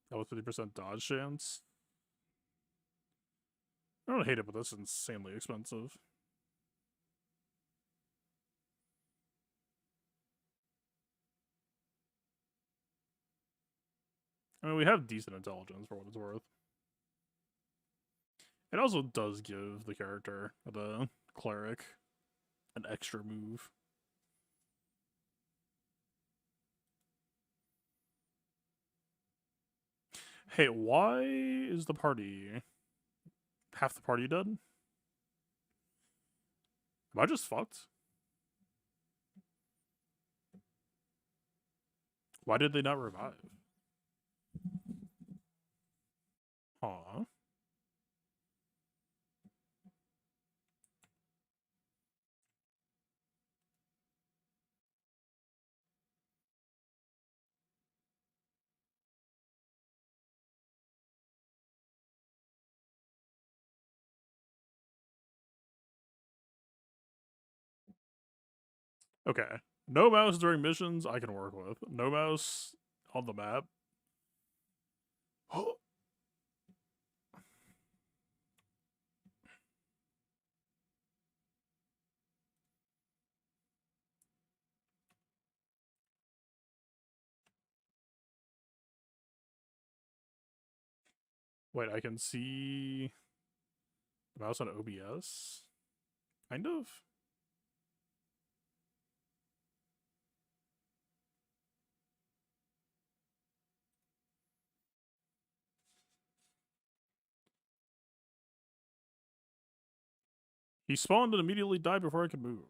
That was 50% dodge chance. I don't hate it, but that's insanely expensive. I mean, we have decent intelligence for what it's worth. It also does give the character, the cleric, an extra move. Hey, why is the party half the party dead? Am I just fucked? Why did they not revive? Huh. Okay. No mouse during missions, I can work with. No mouse on the map. Wait, I can see the mouse on OBS? Kind of? He spawned and immediately died before I could move.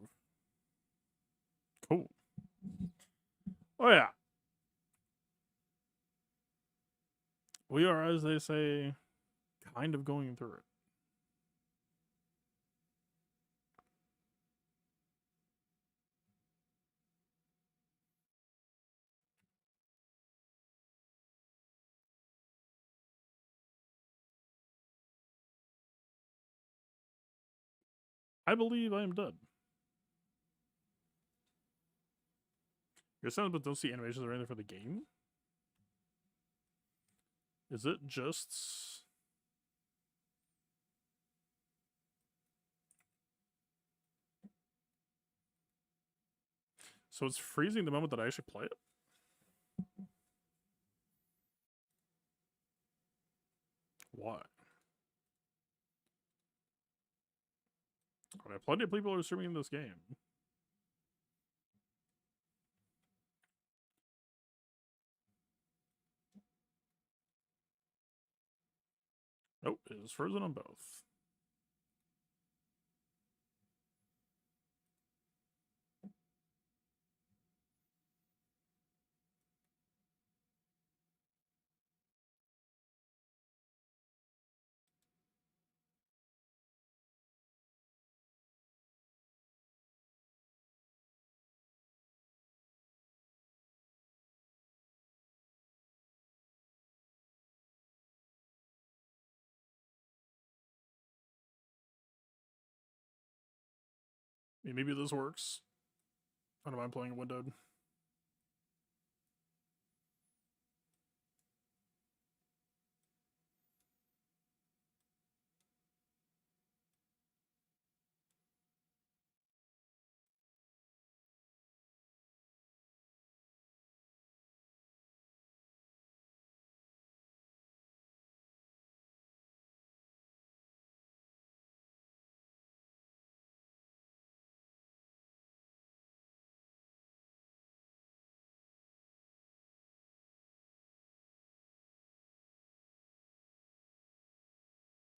Cool. Oh yeah. We are, as they say, kind of going through it. I believe I am dead. Your sounds but don't see animations or anything for the game? Is it just... So it's freezing the moment that I actually play it? Why? I mean, plenty of people are streaming this game. Oh, it is frozen on both. I mean, maybe this works. I don't mind playing windowed.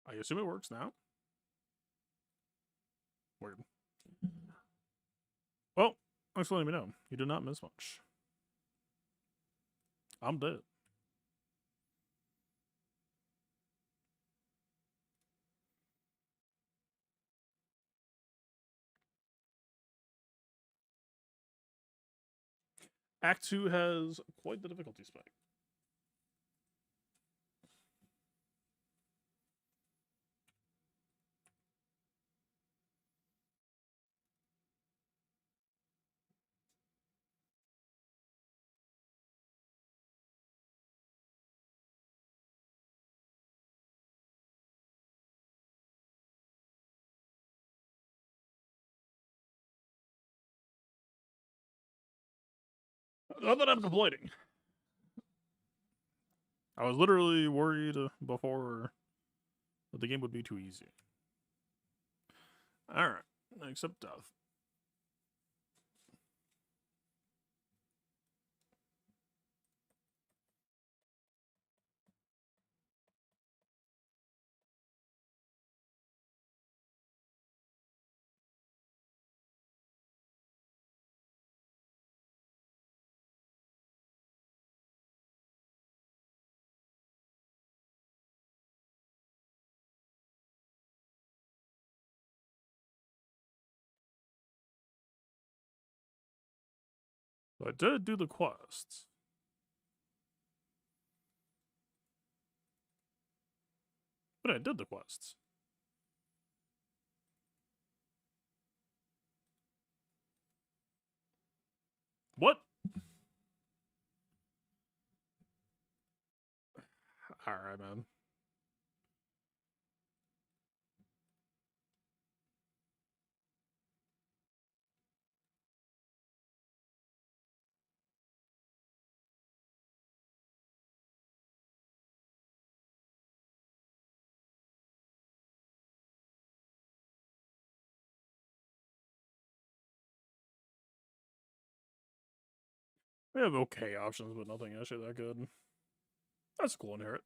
I assume it works now. Weird. Well, thanks for letting me know. You did not miss much. I'm dead. Act 2 has quite the difficulty spike. Not that I'm complaining. I was literally worried before that the game would be too easy. Alright, accept death. So I did do the quests. But I did the quests. What? Alright, man. We have okay options, but nothing actually that good. That's cool, inherit.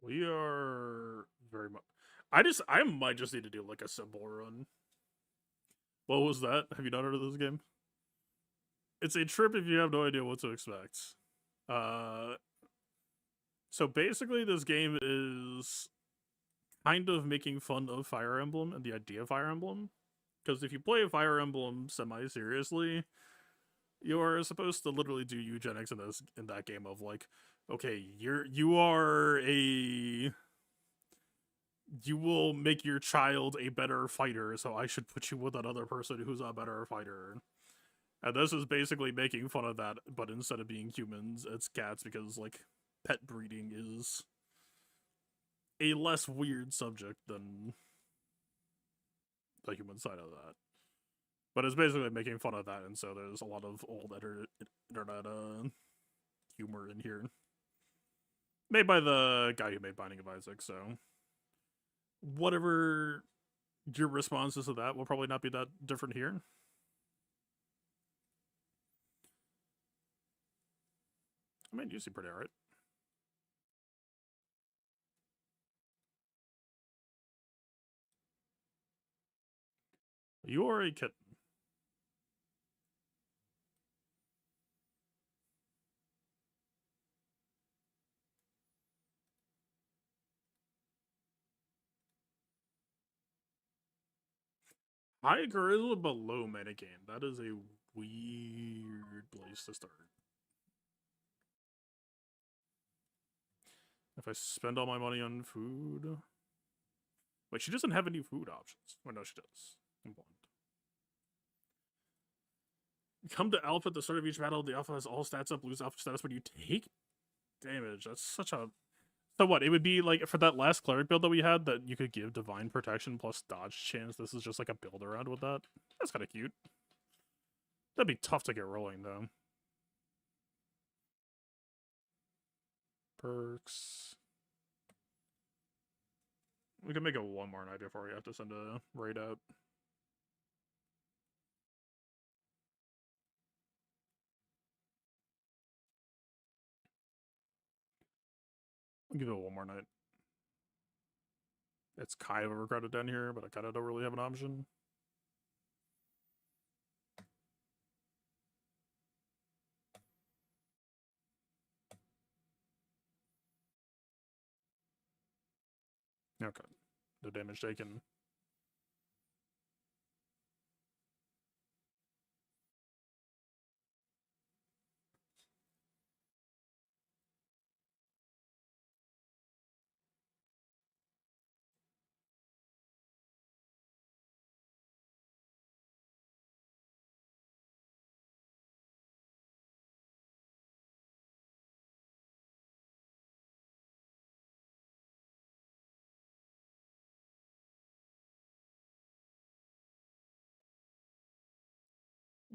We are very much. I might just need to do like a simple run. What was that? Have you not heard of this game? It's a trip if you have no idea what to expect. So basically, this game is kind of making fun of Fire Emblem and the idea of Fire Emblem. Because if you play Fire Emblem semi seriously, you are supposed to literally do eugenics in that game of like, okay, you will make your child a better fighter, so I should put you with another person who's a better fighter. And this is basically making fun of that, but instead of being humans, it's cats because like pet breeding is a less weird subject than the human side of that. But it's basically making fun of that, and so there's a lot of old internet humor in here. Made by the guy who made Binding of Isaac, so whatever your responses to that will probably not be that different here. I mean, you seem pretty alright. You are a kitten. High charisma but low metagame. That is a weird place to start. If I spend all my money on food. Wait, she doesn't have any food options. Or no, she does. I'm blind. Come to Alpha at the start of each battle. The Alpha has all stats up. Lose Alpha status when you take damage. That's such a. So what? It would be like for that last cleric build that we had that you could give divine protection plus dodge chance. This is just like a build around with that. That's kind of cute. That'd be tough to get rolling though. Perks. We can make it one more night before we have to send a raid out. I'll give it one more night. It's kind of overcrowded down here, but I kind of don't really have an option. Okay. No damage taken.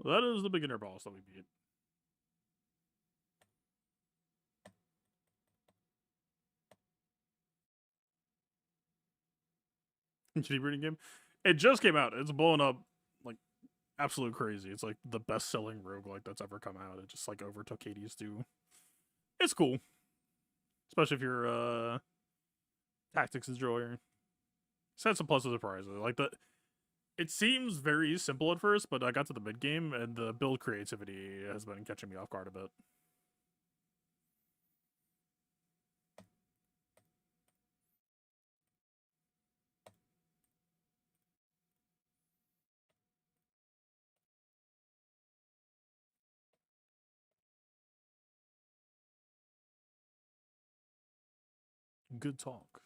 That is the beginner boss that we beat. Shitty breeding game. It just came out. It's blowing up like absolute crazy. It's like the best selling roguelike that's ever come out. It just like overtook Hades too. It's cool. Especially if you're tactics enjoyer. It's had some pluses and surprises. Like it seems very simple at first, but I got to the mid game and the build creativity has been catching me off guard a bit. Good talk.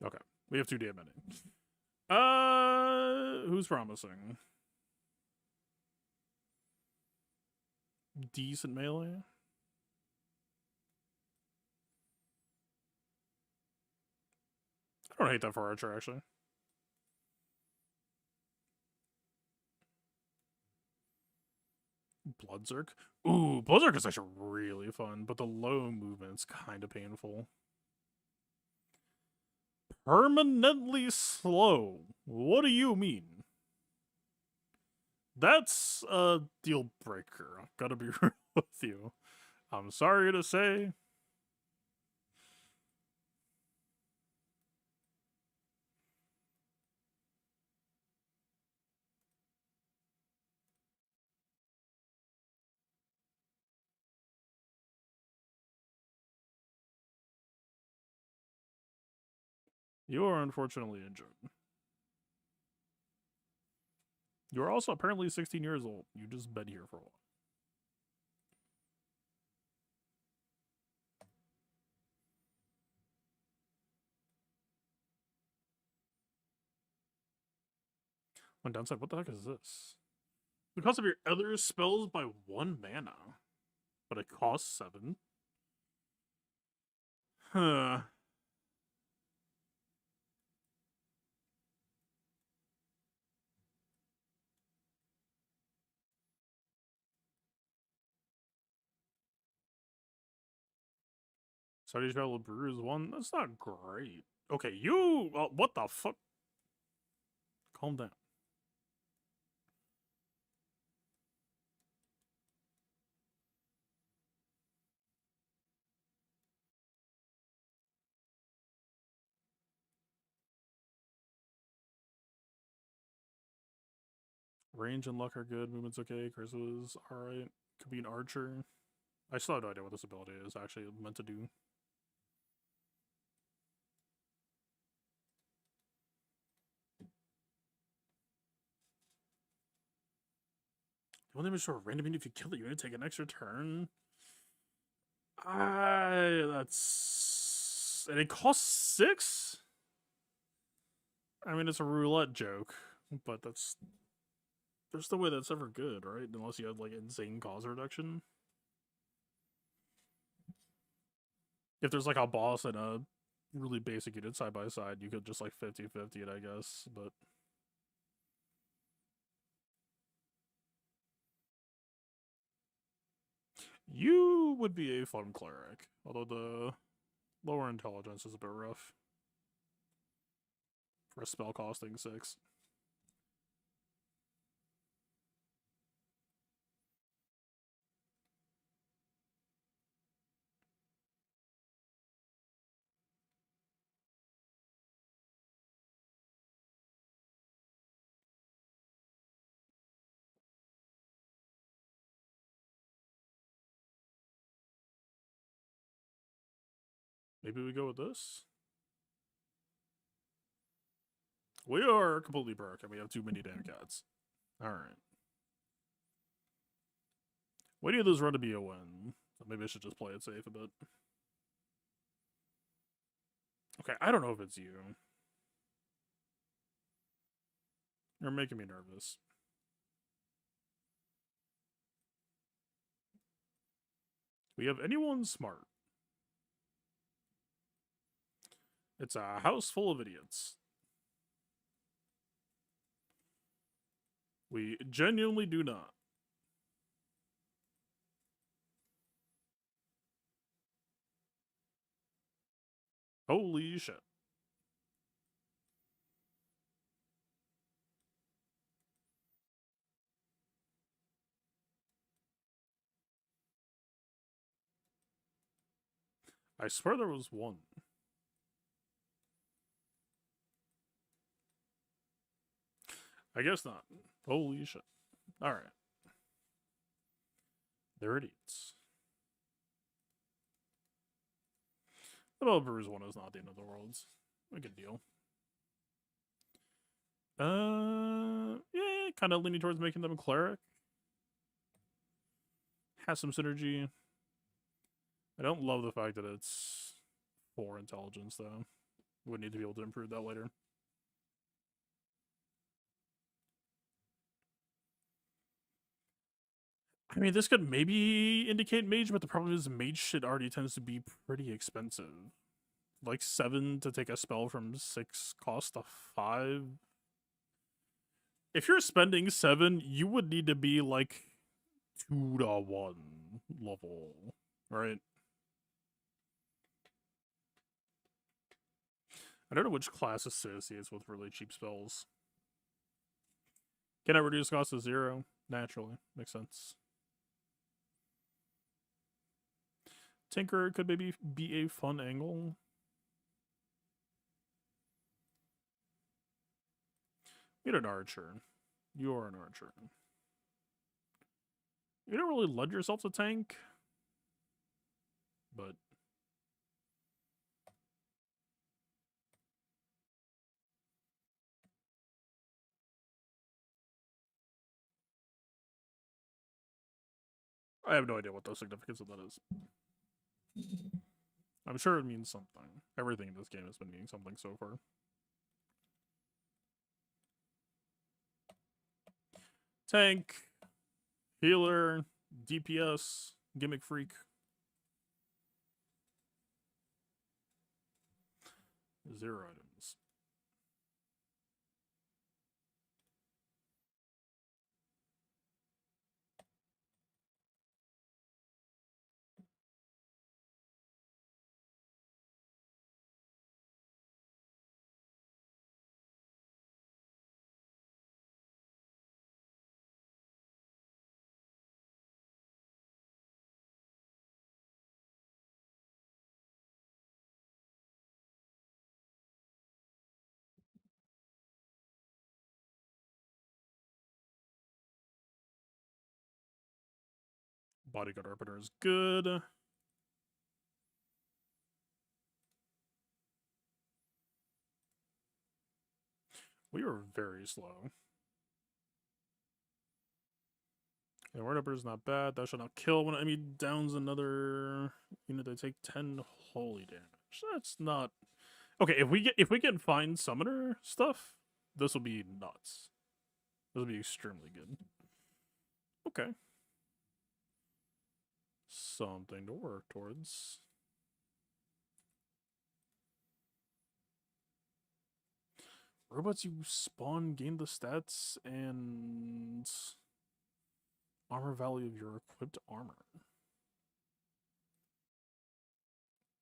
Okay, we have 2D a minute. Who's promising? Decent melee. I don't hate that for Archer actually. Bloodzerk. Ooh, Bloodzerk is actually really fun, but the low movement's kind of painful. Permanently slow. What do you mean? That's a deal breaker. I've got to be real with you. I'm sorry to say. You are unfortunately injured. You are also apparently 16 years old. You just been here for a while. One downside, what the heck is this? Because of your other spells by 1 mana. But it costs 7. Huh. Saudi Travel Brewers 1? That's not great. Okay, you... what the fuck? Calm down. Range and luck are good. Movement's okay. Charisma's alright. Could be an archer. I still have no idea what this ability is actually meant to do. One image for a random unit. If you kill the unit, take an extra turn. That's... And it costs 6? I mean, it's a roulette joke, but that's... There's no way that's ever good, right? Unless you have, like, insane cost reduction. If there's, like, a boss and a really basic unit side by side, you could just, like, 50-50 it, I guess, but... You would be a fun cleric, although the lower intelligence is a bit rough. For a spell costing 6. Maybe we go with this? We are completely broke and we have too many damn cats. Alright. Why do this run to be a win? So maybe I should just play it safe a bit. Okay, I don't know if it's you. You're making me nervous. We have anyone smart. It's a house full of idiots. We genuinely do not. Holy shit. I swear there was one. I guess not. Holy shit. Alright. They're idiots. The Belarus one is not the end of the world. A good deal. Yeah, kind of leaning towards making them a cleric. Has some synergy. I don't love the fact that it's 4 intelligence, though. Would need to be able to improve that later. I mean, this could maybe indicate mage, but the problem is mage shit already tends to be pretty expensive. Like 7 to take a spell from 6 cost a 5. If you're spending 7, you would need to be like 2 to 1 level, right? I don't know which class associates with really cheap spells. Can I reduce cost to 0? Naturally. Makes sense. Tinker could maybe be a fun angle. You're an archer. You're an archer. You don't really lend yourself to tank, but I have no idea what the significance of that is. I'm sure it means something. Everything in this game has been meaning something so far. Tank, healer, DPS, gimmick freak. 0 items. Bodyguard Arbiter is good. We were very slow. Yeah, Word Arbiter is not bad. That should not kill when enemy downs another unit. They take 10 holy damage. That's not okay. If we can find summoner stuff, this will be nuts. This will be extremely good. Okay. Something to work towards. Robots you spawn gain the stats and armor value of your equipped armor.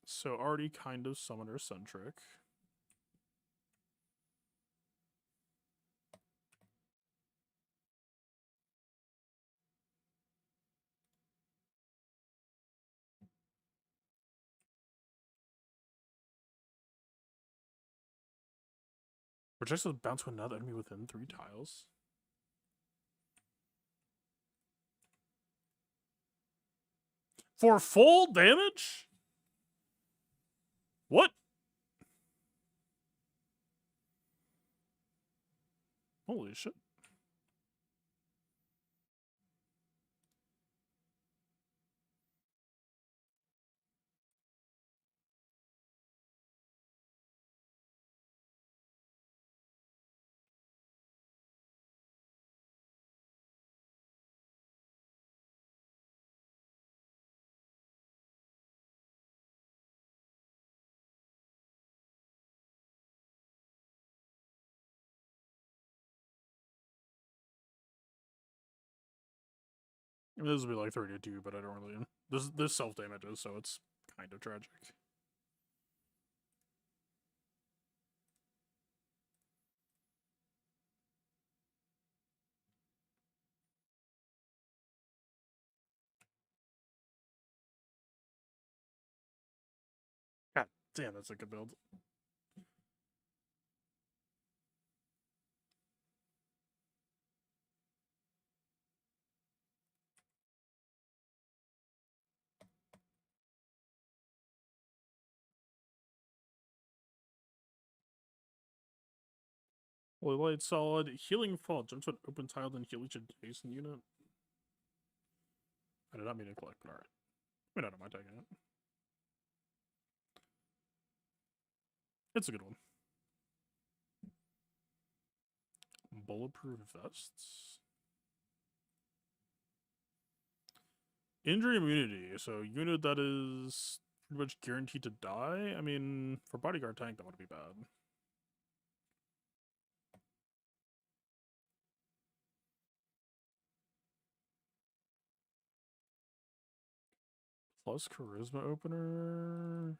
So already kind of summoner centric. Projectiles bounce to another enemy within 3 tiles. For full damage? What? Holy shit. I mean, this would be like 32, but I don't really... This self-damages, so it's kind of tragic. God damn, that's a good build. Holy Light, solid. Healing Fall. Jumps on open tile, then heal each adjacent unit. I did not mean to collect, but alright. I mean, I don't mind taking it. It's a good one. Bulletproof vests. Injury immunity. So unit that is pretty much guaranteed to die. I mean, for bodyguard tank, that would be bad. Plus charisma opener.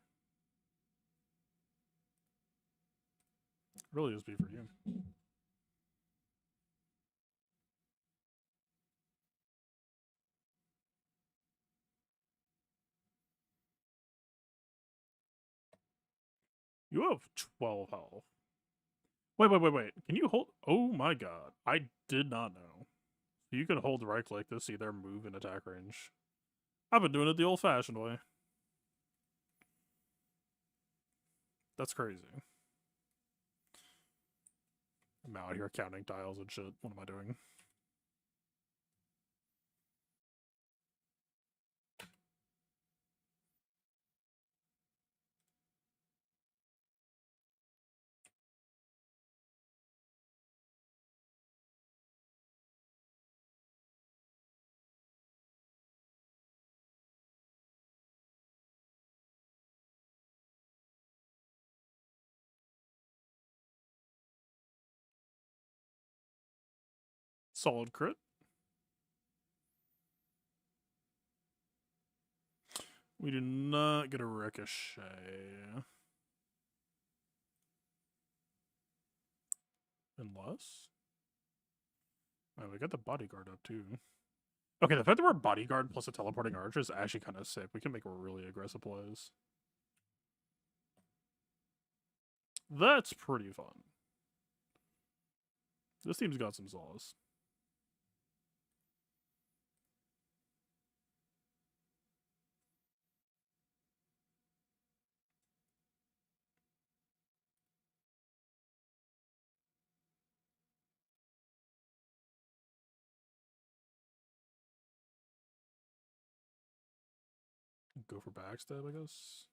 Really just be for you. You have 12 health. Wait. Can you hold? Oh my god. I did not know. You can hold right click to see their move and attack range. I've been doing it the old fashioned way. That's crazy. I'm out here counting tiles and shit. What am I doing? Solid crit. We do not get a ricochet. Unless... Oh, we got the bodyguard up too. Okay, the fact that we're bodyguard plus a teleporting archer is actually kind of sick. We can make really aggressive plays. That's pretty fun. This team's got some sauce. Go for backstab, I guess.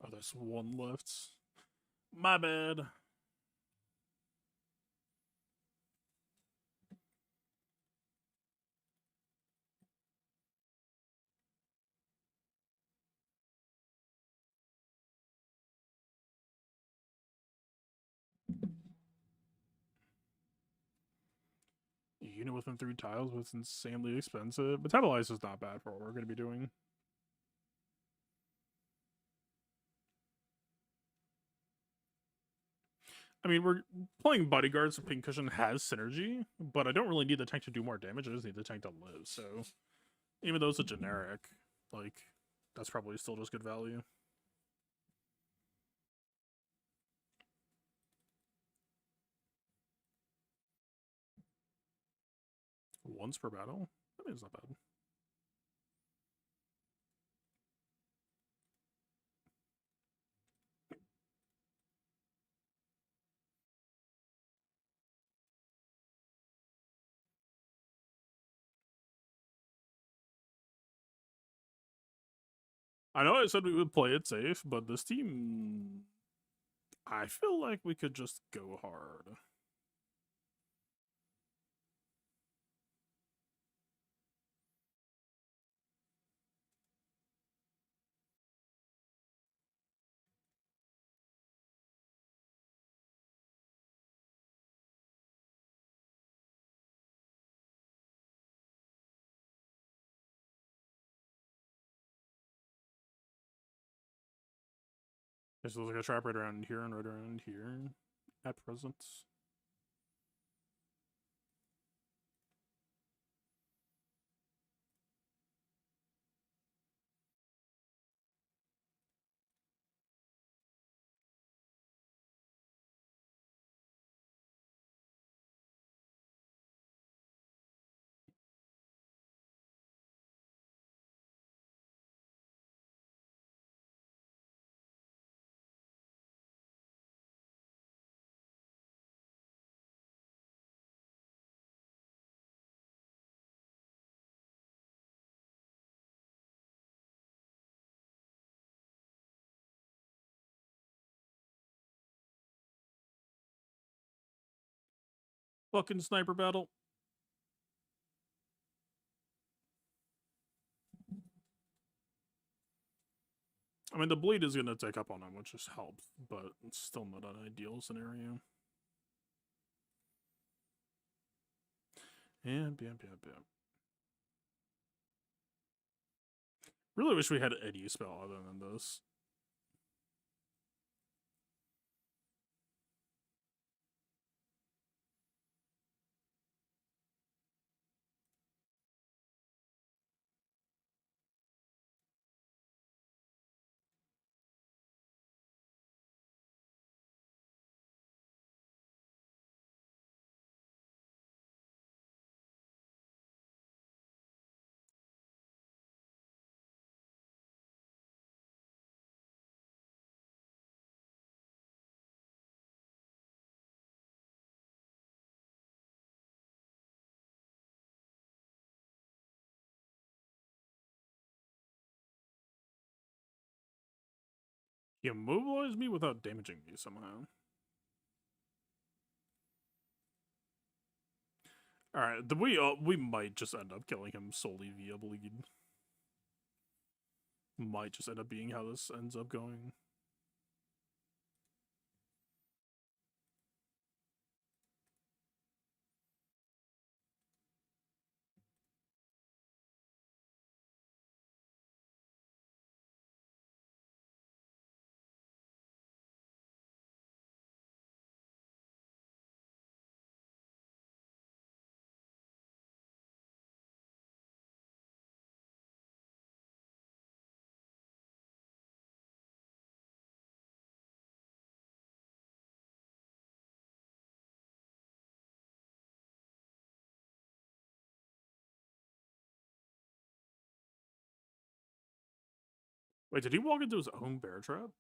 Oh, there's one left. My bad. Unit within 3 tiles was insanely expensive. Metabolize is not bad for what we're going to be doing. I mean, we're playing bodyguards, so Pincushion has synergy, but I don't really need the tank to do more damage. I just need the tank to live. So even though it's a generic, like, that's probably still just good value. Once per battle? I mean, it's not bad. I know I said we would play it safe, but this team... I feel like we could just go hard. Okay, so there's like a trap right around here and right around here at present. Fucking sniper battle. I mean, the bleed is going to take up on him, which just helps, but it's still not an ideal scenario. And bam. Really wish we had any spell other than this. He immobilized me without damaging me somehow. Alright, we might just end up killing him solely via bleed. Might just end up being how this ends up going. Wait, did he walk into his own bear trap?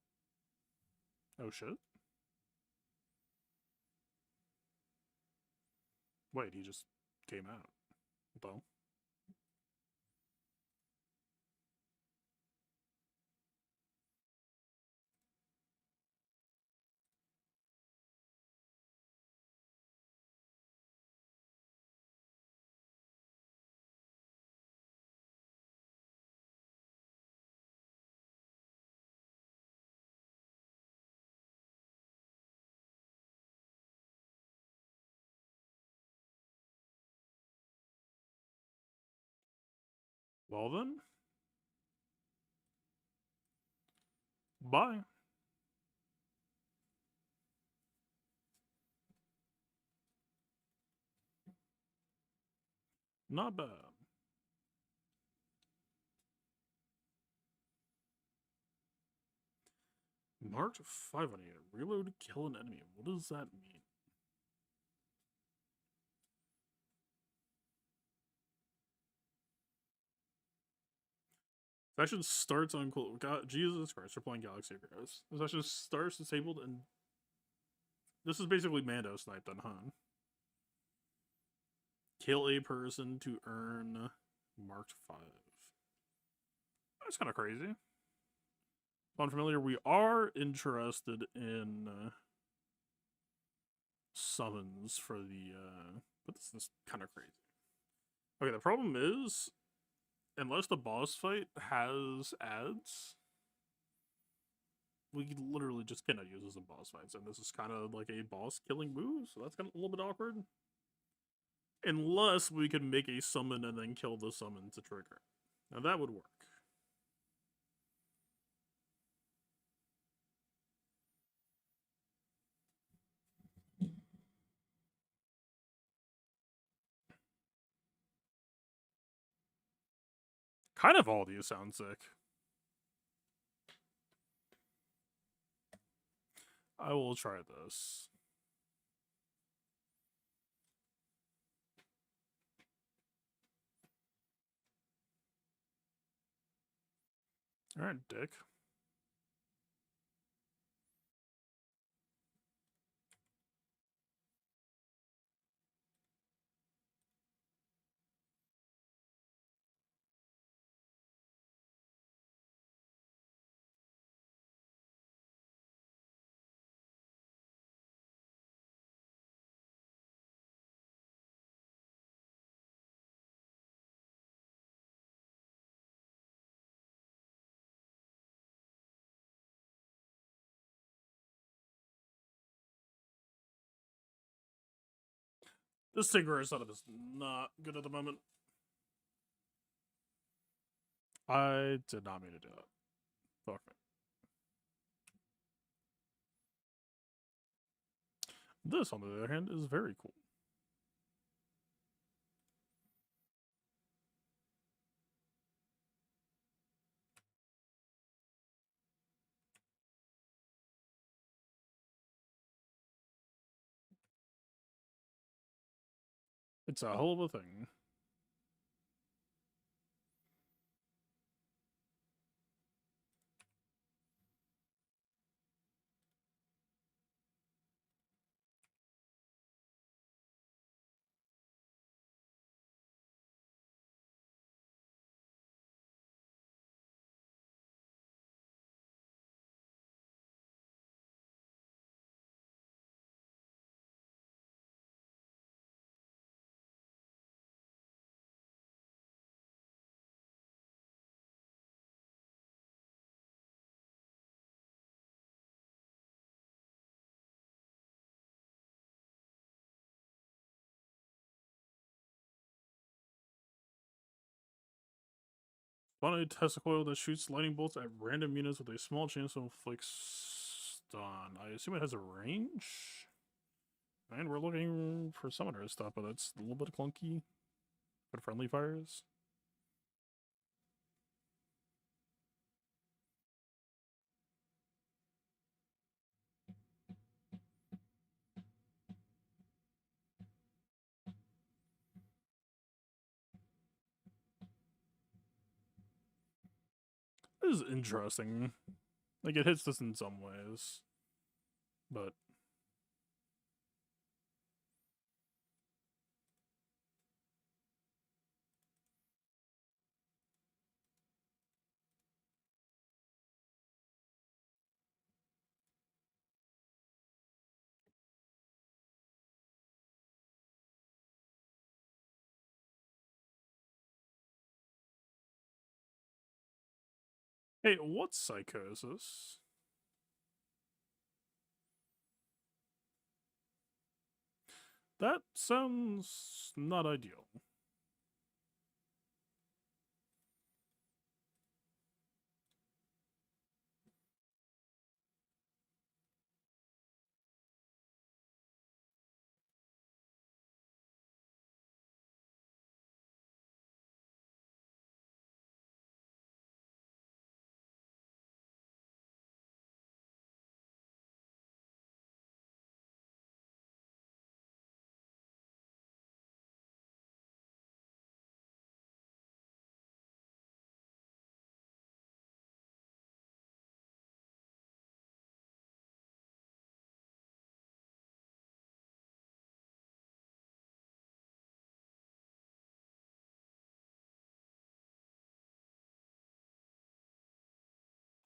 Oh shit. Wait, he just came out. Though. Well then. Bye. Not bad. Marked 5 on you. Reload, kill an enemy. What does that mean? Session starts on God, Jesus Christ, we're playing Galaxy Heroes. This session starts disabled, and this is basically Mando sniped on Han. Kill a person to earn marked 5. That's kind of crazy. Unfamiliar, we are interested in summons for the but this is kind of crazy. Okay, the problem is, unless the boss fight has ads, we literally just cannot use this in boss fights, and this is kind of like a boss killing move, so that's kind of a little bit awkward. Unless we can make a summon and then kill the summon to trigger. Now that would work. Kind of all of these sound sick. I will try this. Alright, dick. This Tigray setup is not good at the moment. I did not mean to do that. Fuck me. This, on the other hand, is very cool. It's a hell of a thing. Spawn a Tesla coil that shoots lightning bolts at random units with a small chance of inflict stun. I assume it has a range? And we're looking for summoner stuff, but that's a little bit clunky. For friendly fires. This is interesting. Like, it hits this in some ways. But hey, what's psychosis? That sounds not ideal.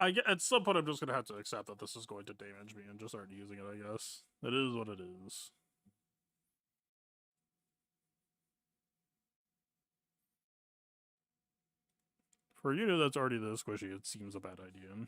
At some point, I'm just gonna have to accept that this is going to damage me and just start using it, I guess. It is what it is. For a unit that's already this squishy, it seems a bad idea.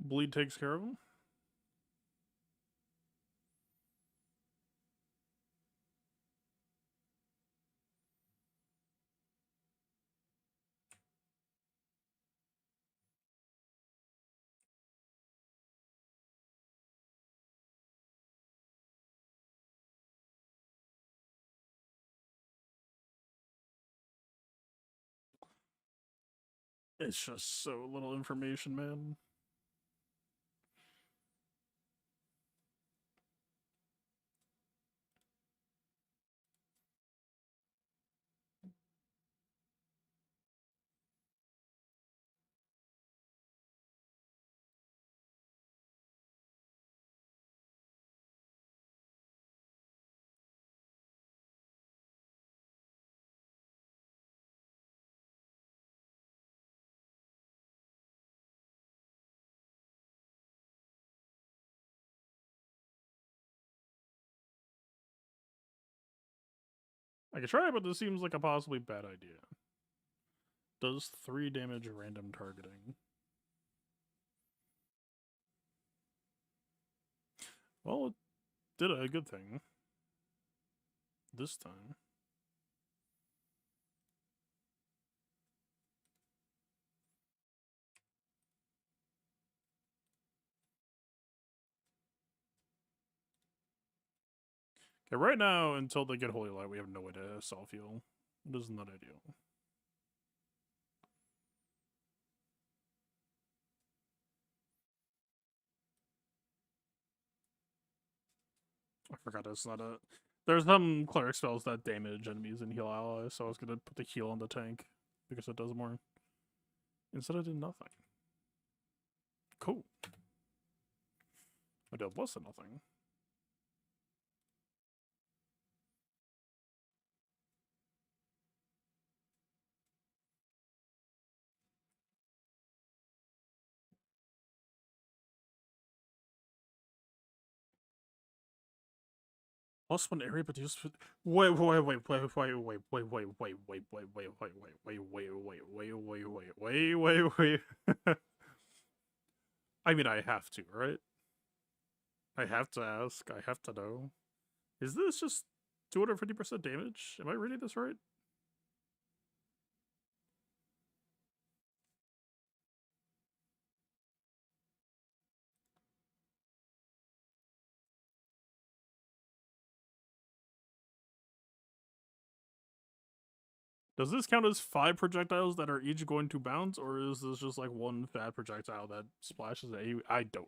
bleed takes care of him. It's just so little information, man. I could try, but this seems like a possibly bad idea. Does 3 damage random targeting. Well, it did a good thing. This time. Okay, right now, until they get Holy Light, we have no way to self-heal. It is not ideal. I forgot it's not a... There's some cleric spells that damage enemies and heal allies, so I was gonna put the heal on the tank, because it does more. Instead I did nothing. Cool. I did less than nothing. Plus 1 area, but use wait. I mean, I have to, right? I have to ask. I have to know. Is this just 250% damage? Am I reading this right? Does this count as 5 projectiles that are each going to bounce, or is this just like one fat projectile that splashes at you? I don't.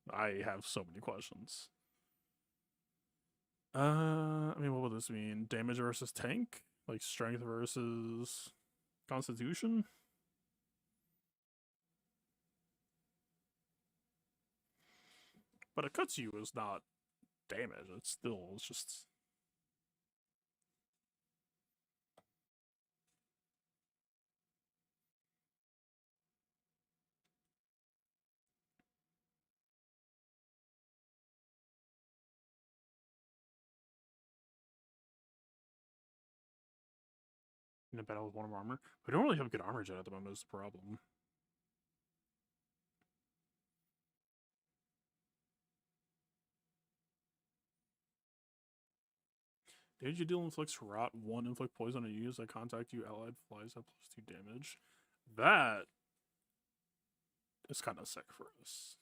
I have so many questions. I mean, what would this mean? Damage versus tank? Like strength versus constitution? But it cuts you is not damage. It's just... In a battle with 1 armor. We don't really have good armor jet at the moment is the problem. Damage you deal inflicts rot, 1 inflict poison on you as I contact you, allied flies at +2 damage. That is kind of sick for us.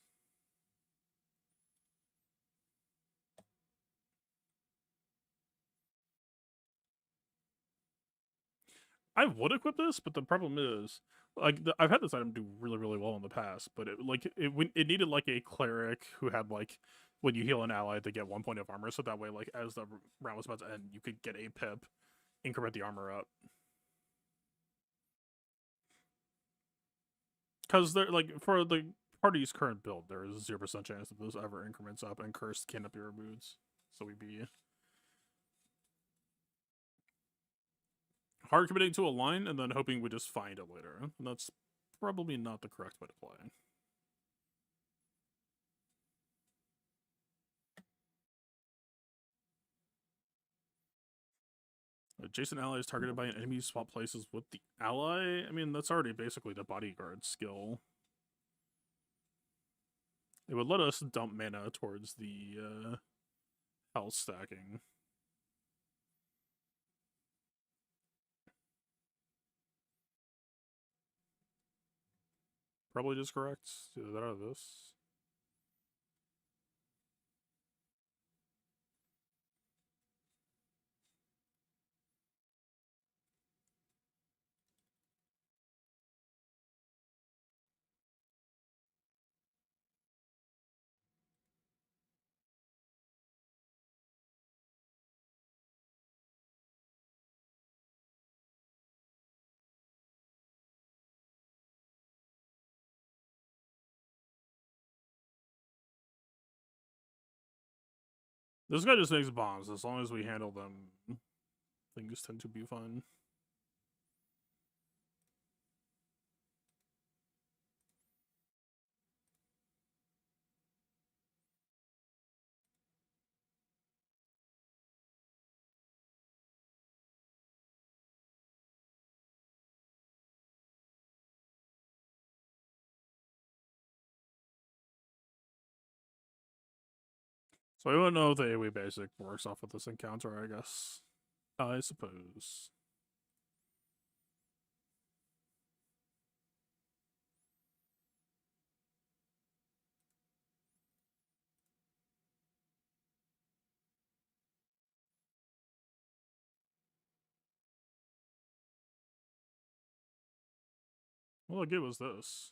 I would equip this, but the problem is, like, I've had this item do really, really well in the past, but it needed like a cleric who had like when you heal an ally, they get 1 point of armor, so that way, like, as the round was about to end, you could get a pip, increment the armor up. Because they're like for the party's current build, there is a 0% chance that this ever increments up, and cursed cannot be removed, so we'd be hard committing to a line and then hoping we just find it later. And that's probably not the correct way to play. Adjacent ally is targeted by an enemy, swap places with the ally. I mean, that's already basically the bodyguard skill. It would let us dump mana towards the health stacking. Probably just correct. Either that or this. This guy just makes bombs. As long as we handle them, things tend to be fun. So I don't know if the AoE basic works off of this encounter, I guess. I suppose. All I get was this.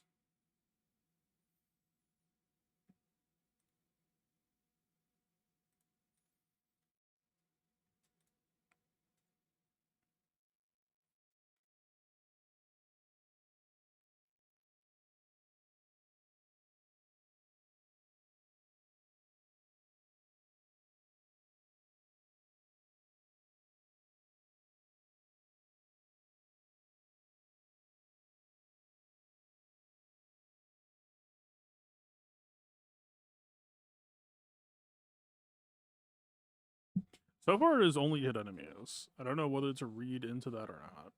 So far, it has only hit enemies. I don't know whether to read into that or not.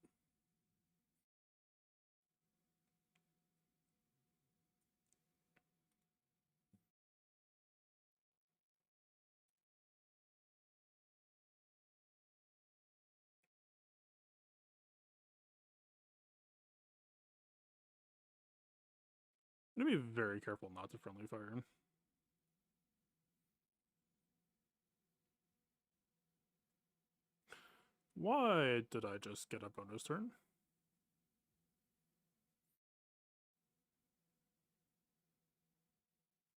I'm gonna be very careful not to friendly fire. Why did I just get a bonus turn?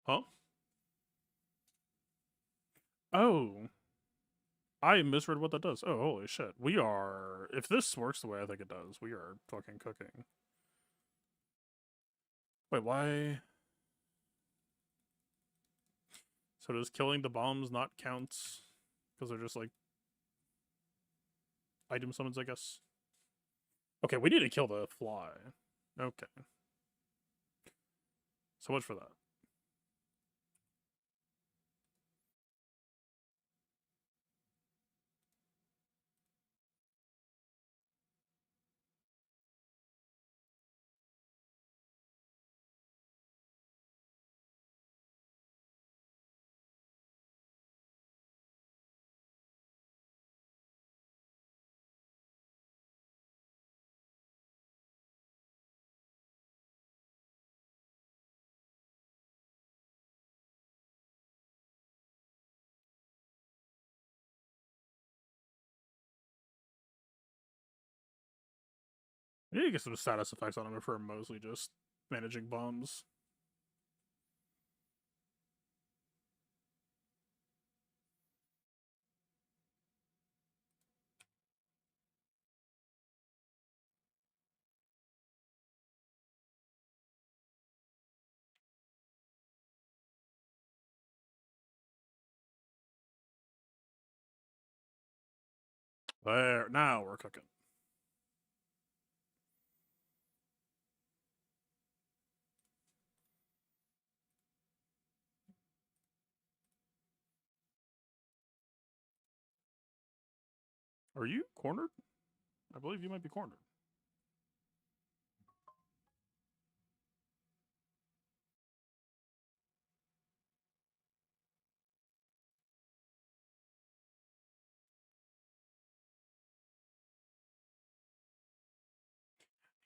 Huh? Oh. I misread what that does. Oh, holy shit. We are... If this works the way I think it does, we are fucking cooking. Wait, why... So does killing the bombs not count? Because they're just, like... item summons, I guess? Okay, we need to kill the fly. Okay. So much for that. I need to get some status effects on him if we're mostly just managing bombs. There, now we're cooking. Are you cornered? I believe you might be cornered.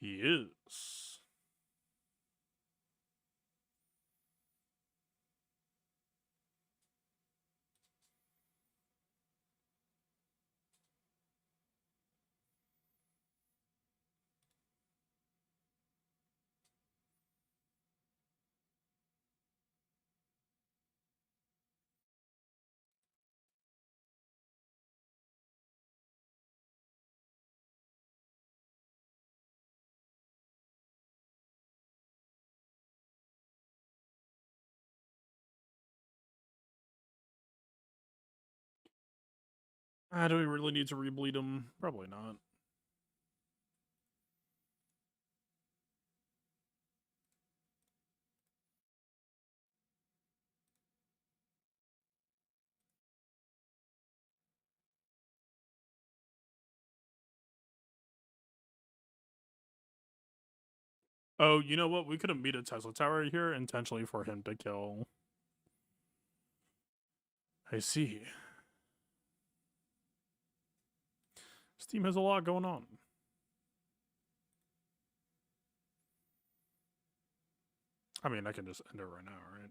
He is. Do we really need to rebleed him? Probably not. Oh, you know what? We could have made a Tesla tower here intentionally for him to kill. I see. This team has a lot going on. I mean, I can just end it right now, right?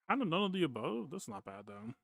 Kind of none of the above. That's not bad, though.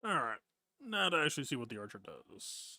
Alright. Now to actually see what the archer does.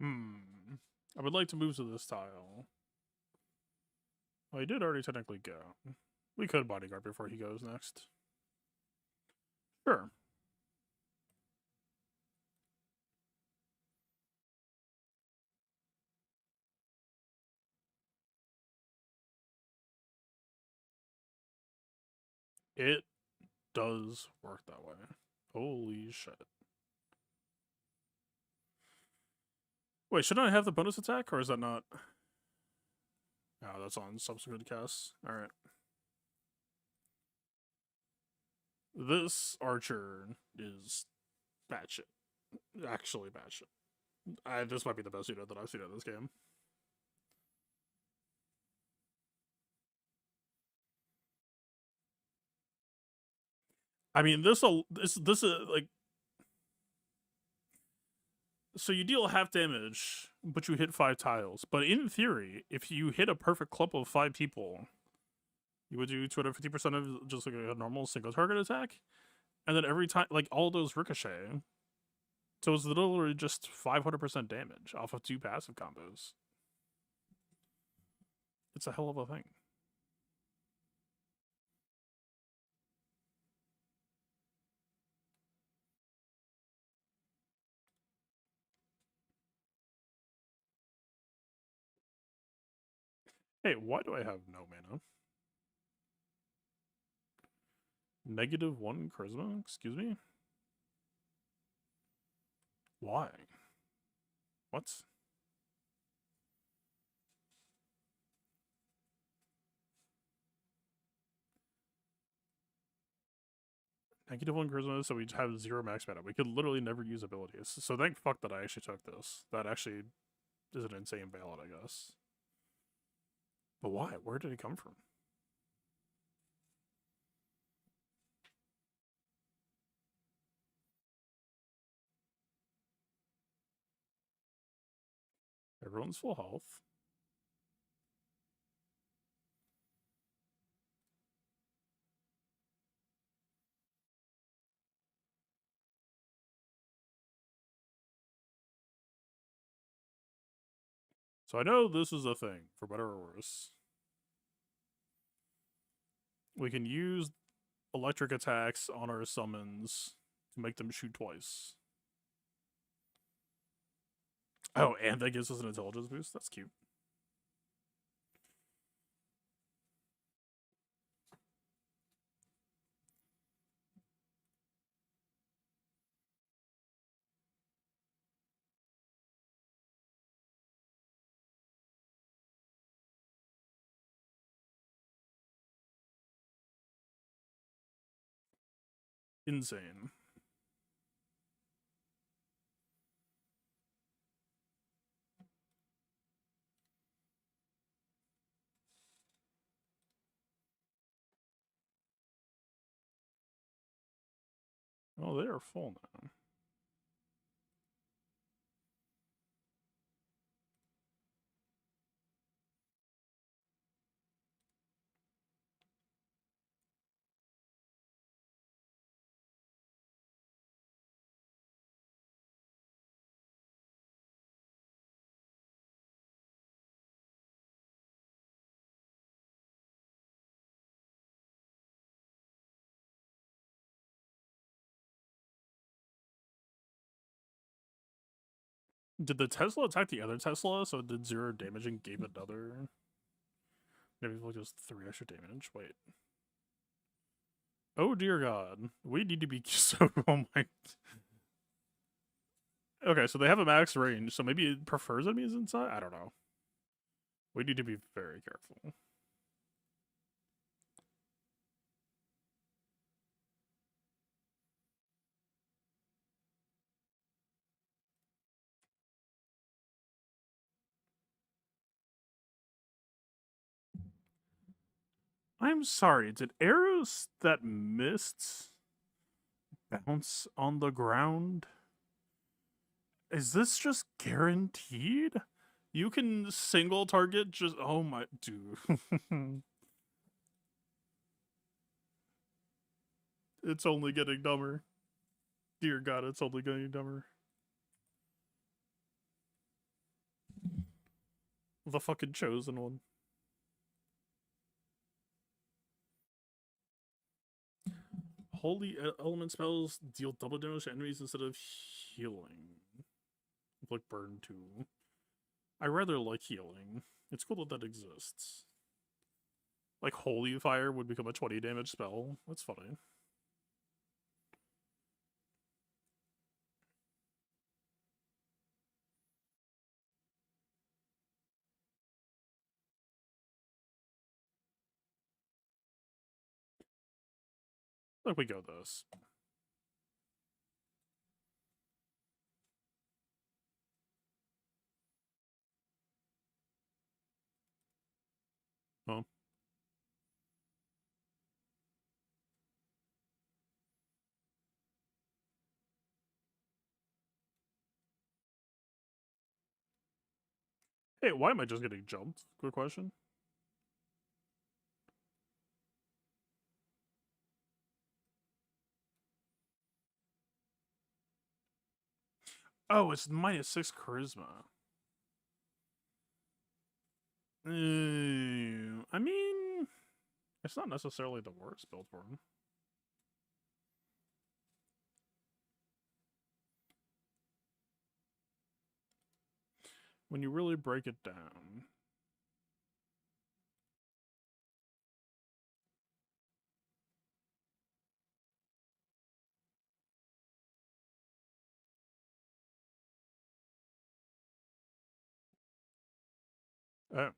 I would like to move to this tile. Well, he did already technically go. We could bodyguard before he goes next. Sure. It does work that way. Holy shit. Wait, shouldn't I have the bonus attack, or is that not? Oh, that's on subsequent casts. Alright. This archer is batshit. Actually batshit. This might be the best unit that I've seen in this game. I mean, this is like, so you deal half damage, but you hit 5 tiles. But in theory, if you hit a perfect clump of 5 people, you would do 250% of just like a normal single target attack, and then every time, like, all those ricochet. So it's literally just 500% damage off of 2 passive combos. It's a hell of a thing. Hey, why do I have no mana? -1 charisma? Excuse me? Why? What? -1 charisma, so we have 0 max mana. We could literally never use abilities. So thank fuck that I actually took this. That actually is an insane bailout, I guess. But why? Where did it come from? Everyone's full health. So I know this is a thing, for better or worse. We can use electric attacks on our summons to make them shoot twice. Oh, and that gives us an intelligence boost? That's cute. Insane. Oh, they are full now. Did the Tesla attack the other Tesla, so it did 0 damage and gave another? Maybe like just 3 extra damage. Wait. Oh dear god. We need to be so. Oh my. Okay, so they have a max range, so maybe it prefers enemies inside? I don't know. We need to be very careful. I'm sorry, did arrows that missed bounce on the ground? Is this just guaranteed? You can single target just. Oh my. Dude. It's only getting dumber. Dear god, it's only getting dumber. The fucking chosen one. Holy element spells deal double damage to enemies instead of healing. Like burn 2. I rather like healing. It's cool that that exists. Like holy fire would become a 20 damage spell. That's funny. Like we go this. Huh? Hey, why am I just getting jumped? Good question. Oh, it's -6 charisma. I mean, it's not necessarily the worst build for him. When you really break it down. Uh,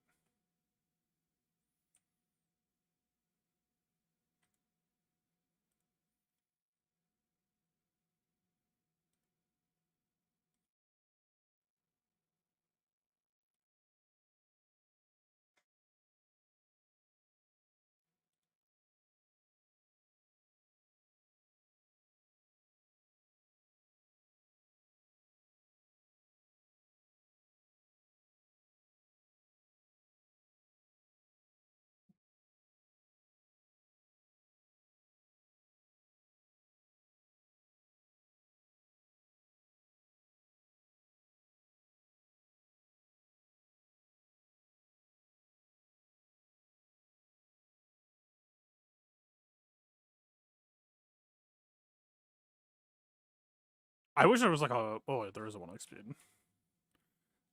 I wish there was like a. Oh, wait, there is a 1x speed.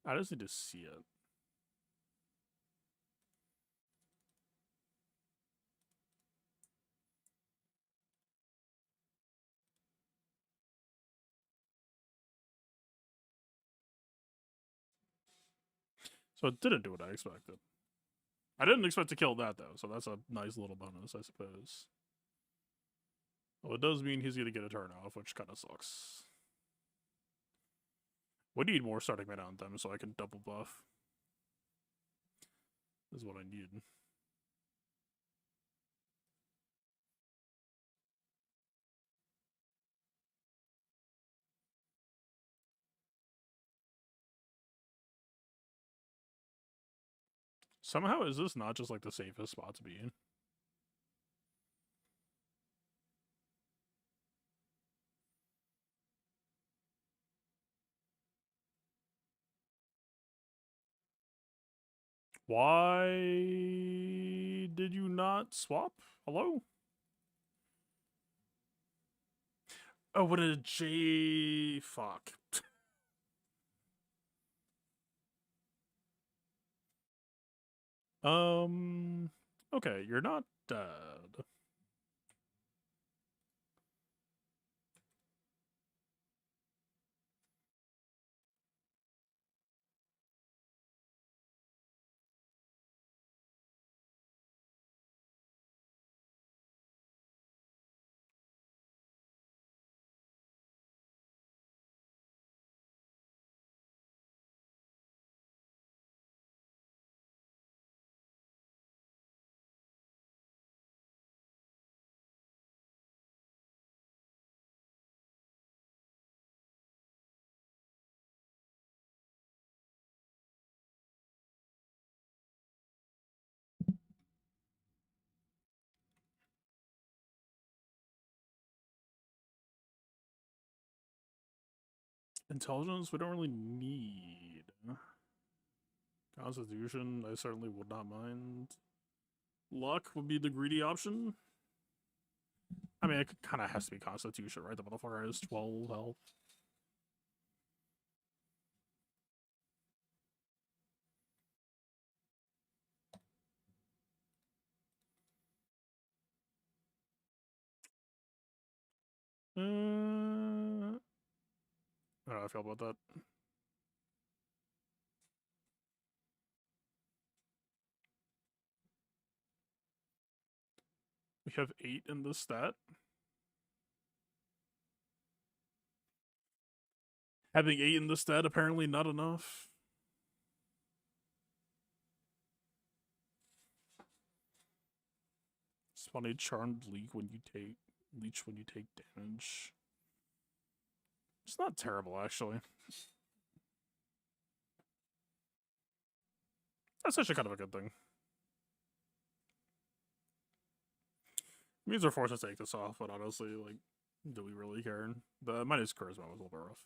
I just need to see it. So it didn't do what I expected. I didn't expect to kill that though, so that's a nice little bonus, I suppose. Well, it does mean he's gonna get a turn off, which kind of sucks. We need more starting mana on them so I can double buff. Is what I need. Somehow, is this not just like the safest spot to be in? Why did you not swap? Hello? Oh, what a J. Fuck. Okay, you're not dead. Intelligence, we don't really need. Constitution, I certainly would not mind. Luck would be the greedy option. I mean, it kind of has to be Constitution, right? The motherfucker has 12 health. I don't know how I feel about that. We have 8 in the stat. Having 8 in the stat, apparently not enough. It's funny, Charmed Leech when you take damage. It's not terrible, actually. That's actually kind of a good thing. It means we're forced to take this off, but honestly, like, do we really care? The minus charisma was a little bit rough.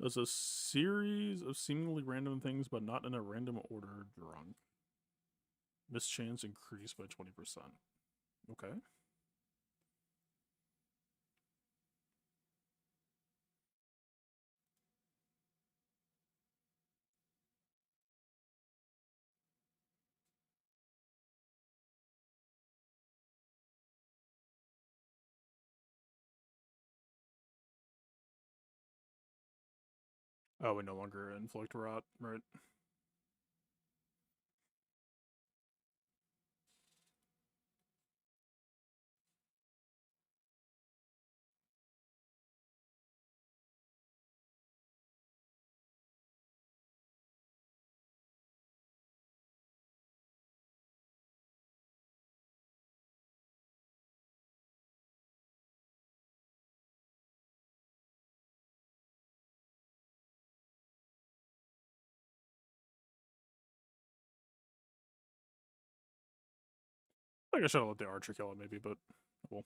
There's a series of seemingly random things, but not in a random order. Drunk. Mischance increased by 20%. Okay. Oh, we no longer inflict rot, right? I think I should have let the archer kill it, maybe, but well.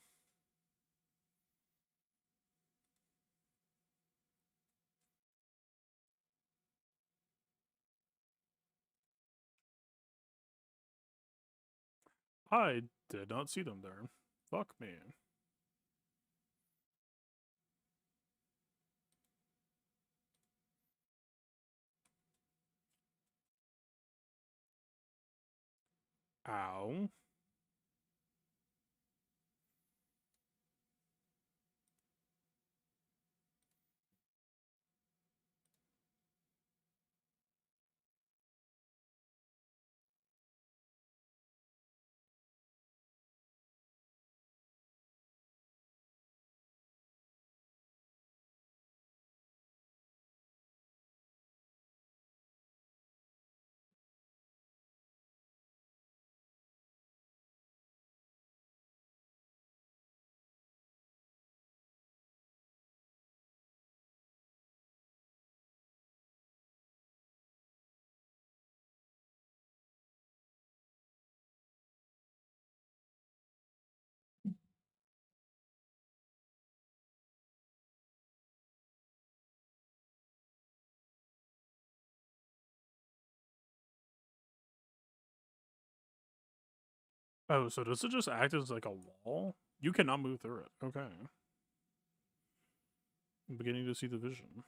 I did not see them there. Fuck me. Ow. Oh, so does it just act as like a wall? You cannot move through it. Okay. I'm beginning to see the vision.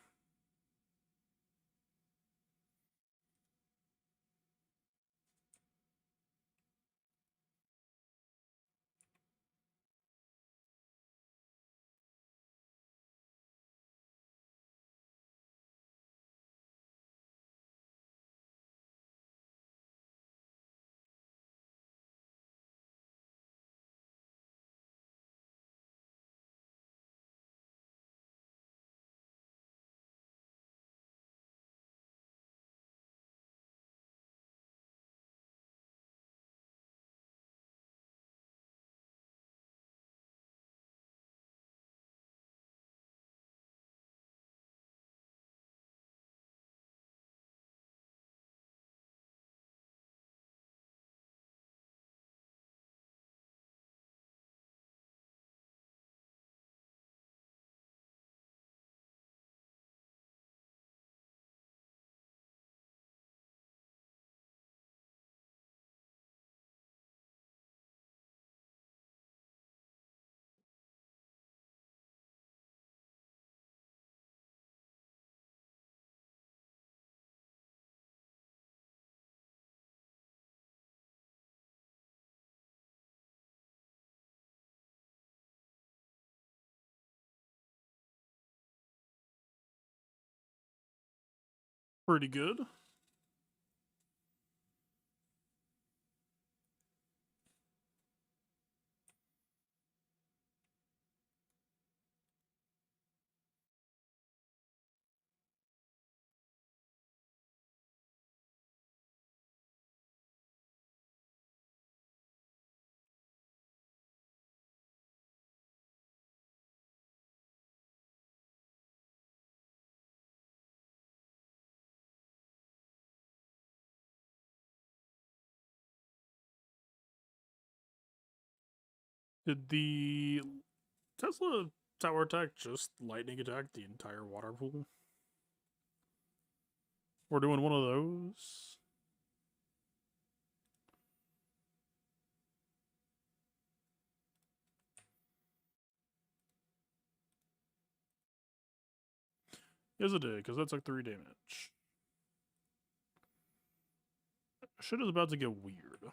Pretty good. Did the Tesla tower attack just lightning attack the entire water pool? We're doing one of those. Yes, it did, because that took 3 damage. Shit is about to get weird.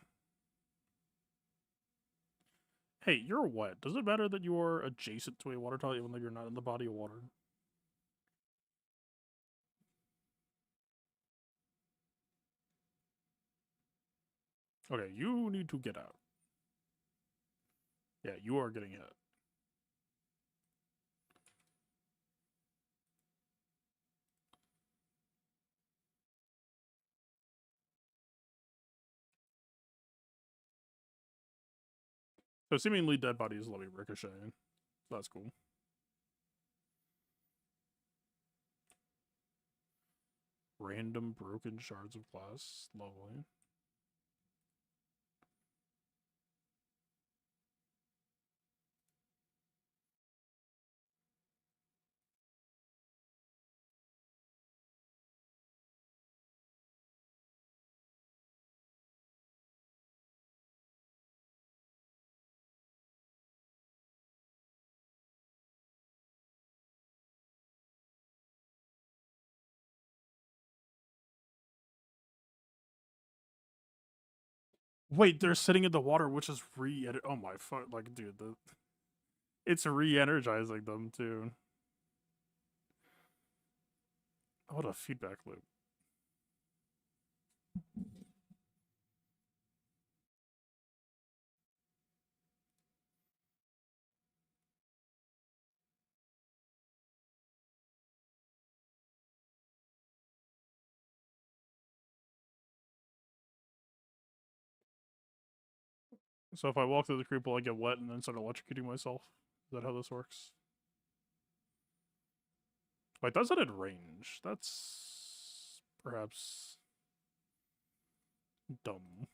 Hey, you're wet. Does it matter that you are adjacent to a water tower even though you're not in the body of water? Okay, you need to get out. Yeah, you are getting hit. So seemingly dead bodies let me ricochet. So that's cool. Random broken shards of glass. Lovely. Wait, they're sitting in the water, which is oh my fuck, like, dude, it's re-energizing them too. What a feedback loop. So if I walk through the creep, will I get wet and then start electrocuting myself? Is that how this works? Wait, that's not at range. That's perhaps dumb.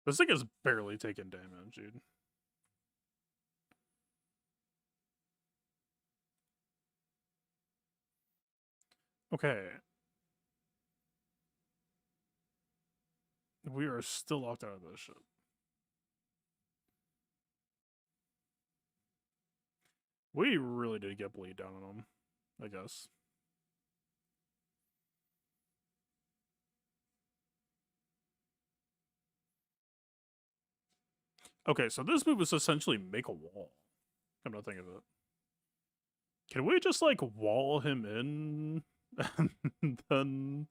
This thing is barely taking damage, dude. Okay. We are still locked out of this shit. We really did get bleed down on them, I guess. Okay, so this move is essentially make a wall. I'm not thinking of it. Can we just, like, wall him in? And then...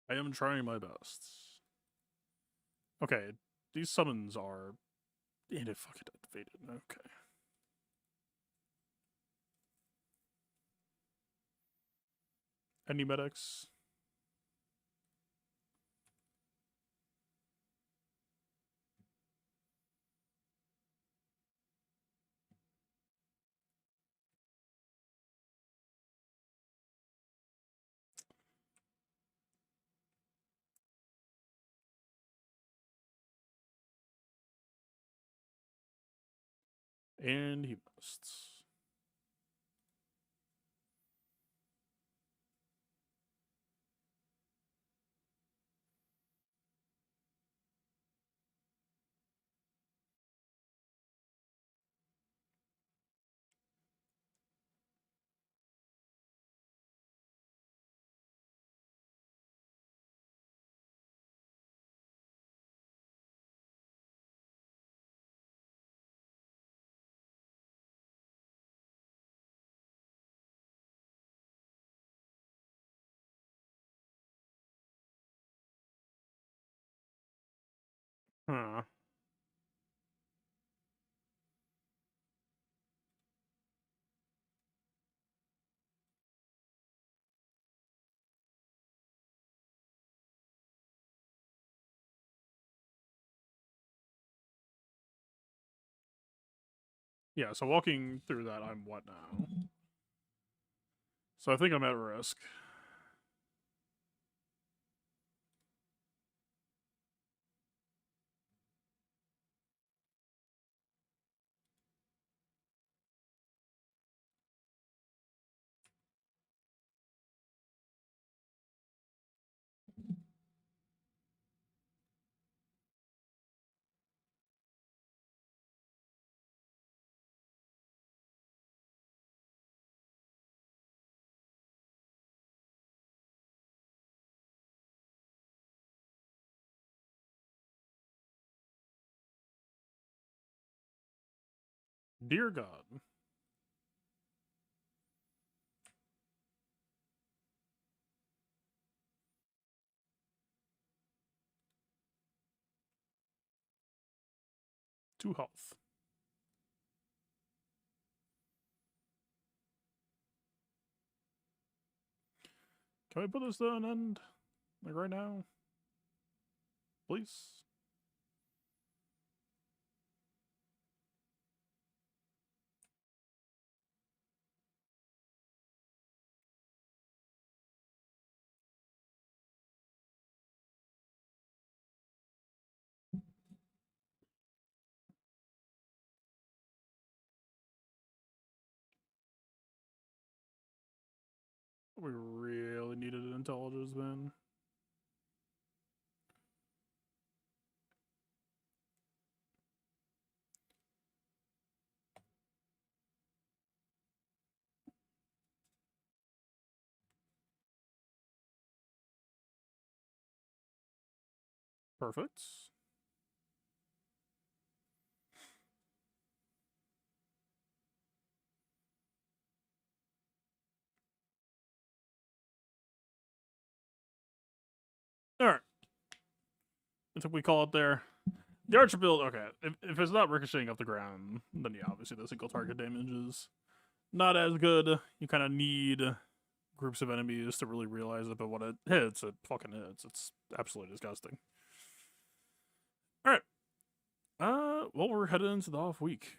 I am trying my best. Okay, these summons are... And it fucking activated. Okay. Any medics? And he missed. Huh. Yeah, so walking through that, I'm what now? So I think I'm at risk. Dear God. Two health. Can we put this to an end? Like right now? Please? We really needed an intelligence, man. Perfect. Alright. I think we call it there. The archer build, okay. If it's not ricocheting off the ground, then yeah, obviously the single target damage is not as good. You kind of need groups of enemies to really realize it, but when it hits, it fucking hits. It's absolutely disgusting. Alright. Well, we're headed into the off week.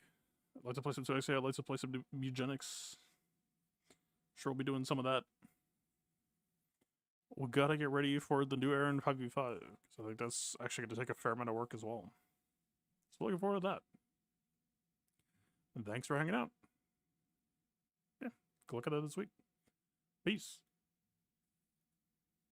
I'd like to play some 2XA, I'd like to play some eugenics. Sure, we'll be doing some of that. We gotta get ready for the new era in 5v5. So I think that's actually gonna take a fair amount of work as well. So looking forward to that. And thanks for hanging out. Yeah, go look at that this week. Peace.